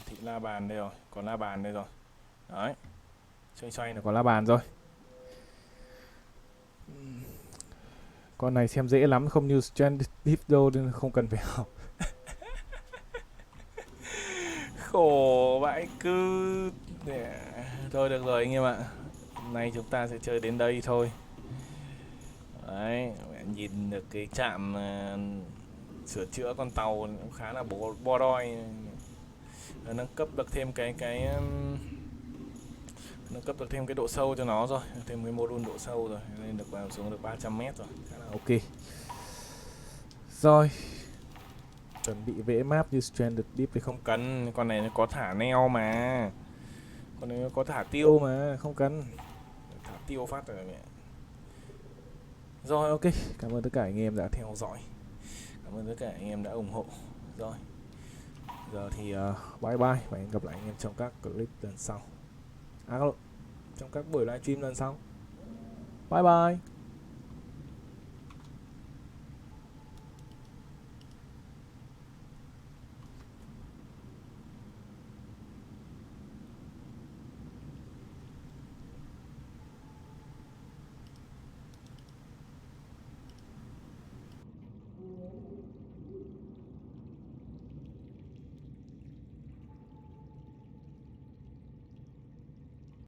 Thị la bàn đây rồi. Còn la bàn đây rồi. Đấy. Xoay là có la bàn rồi. Con này xem dễ lắm, không như Stranded Deep đâu nên không cần phải học. Khổ vãi cứ. Thôi được rồi anh em ạ. Hôm nay chúng ta sẽ chơi đến đây thôi. Đấy, nhìn được cái trạm sửa chữa con tàu cũng khá là bo đoi. Nâng cấp được thêm nâng cấp được thêm cái độ sâu cho nó rồi, thêm cái module độ sâu rồi, nên được vào xuống được 300 mét rồi, khá là ok. Rồi, chuẩn bị vẽ map như Stranded Deep thì không cần, con này nó có thả neo mà, con này nó có thả tiêu mà, không cần thả tiêu phát rồi mẹ. Rồi ok, cảm ơn tất cả anh em đã theo dõi, cảm ơn tất cả anh em đã ủng hộ. Rồi giờ thì bye bye và hẹn gặp lại anh em trong các clip lần sau, trong các buổi livestream lần sau. Bye bye.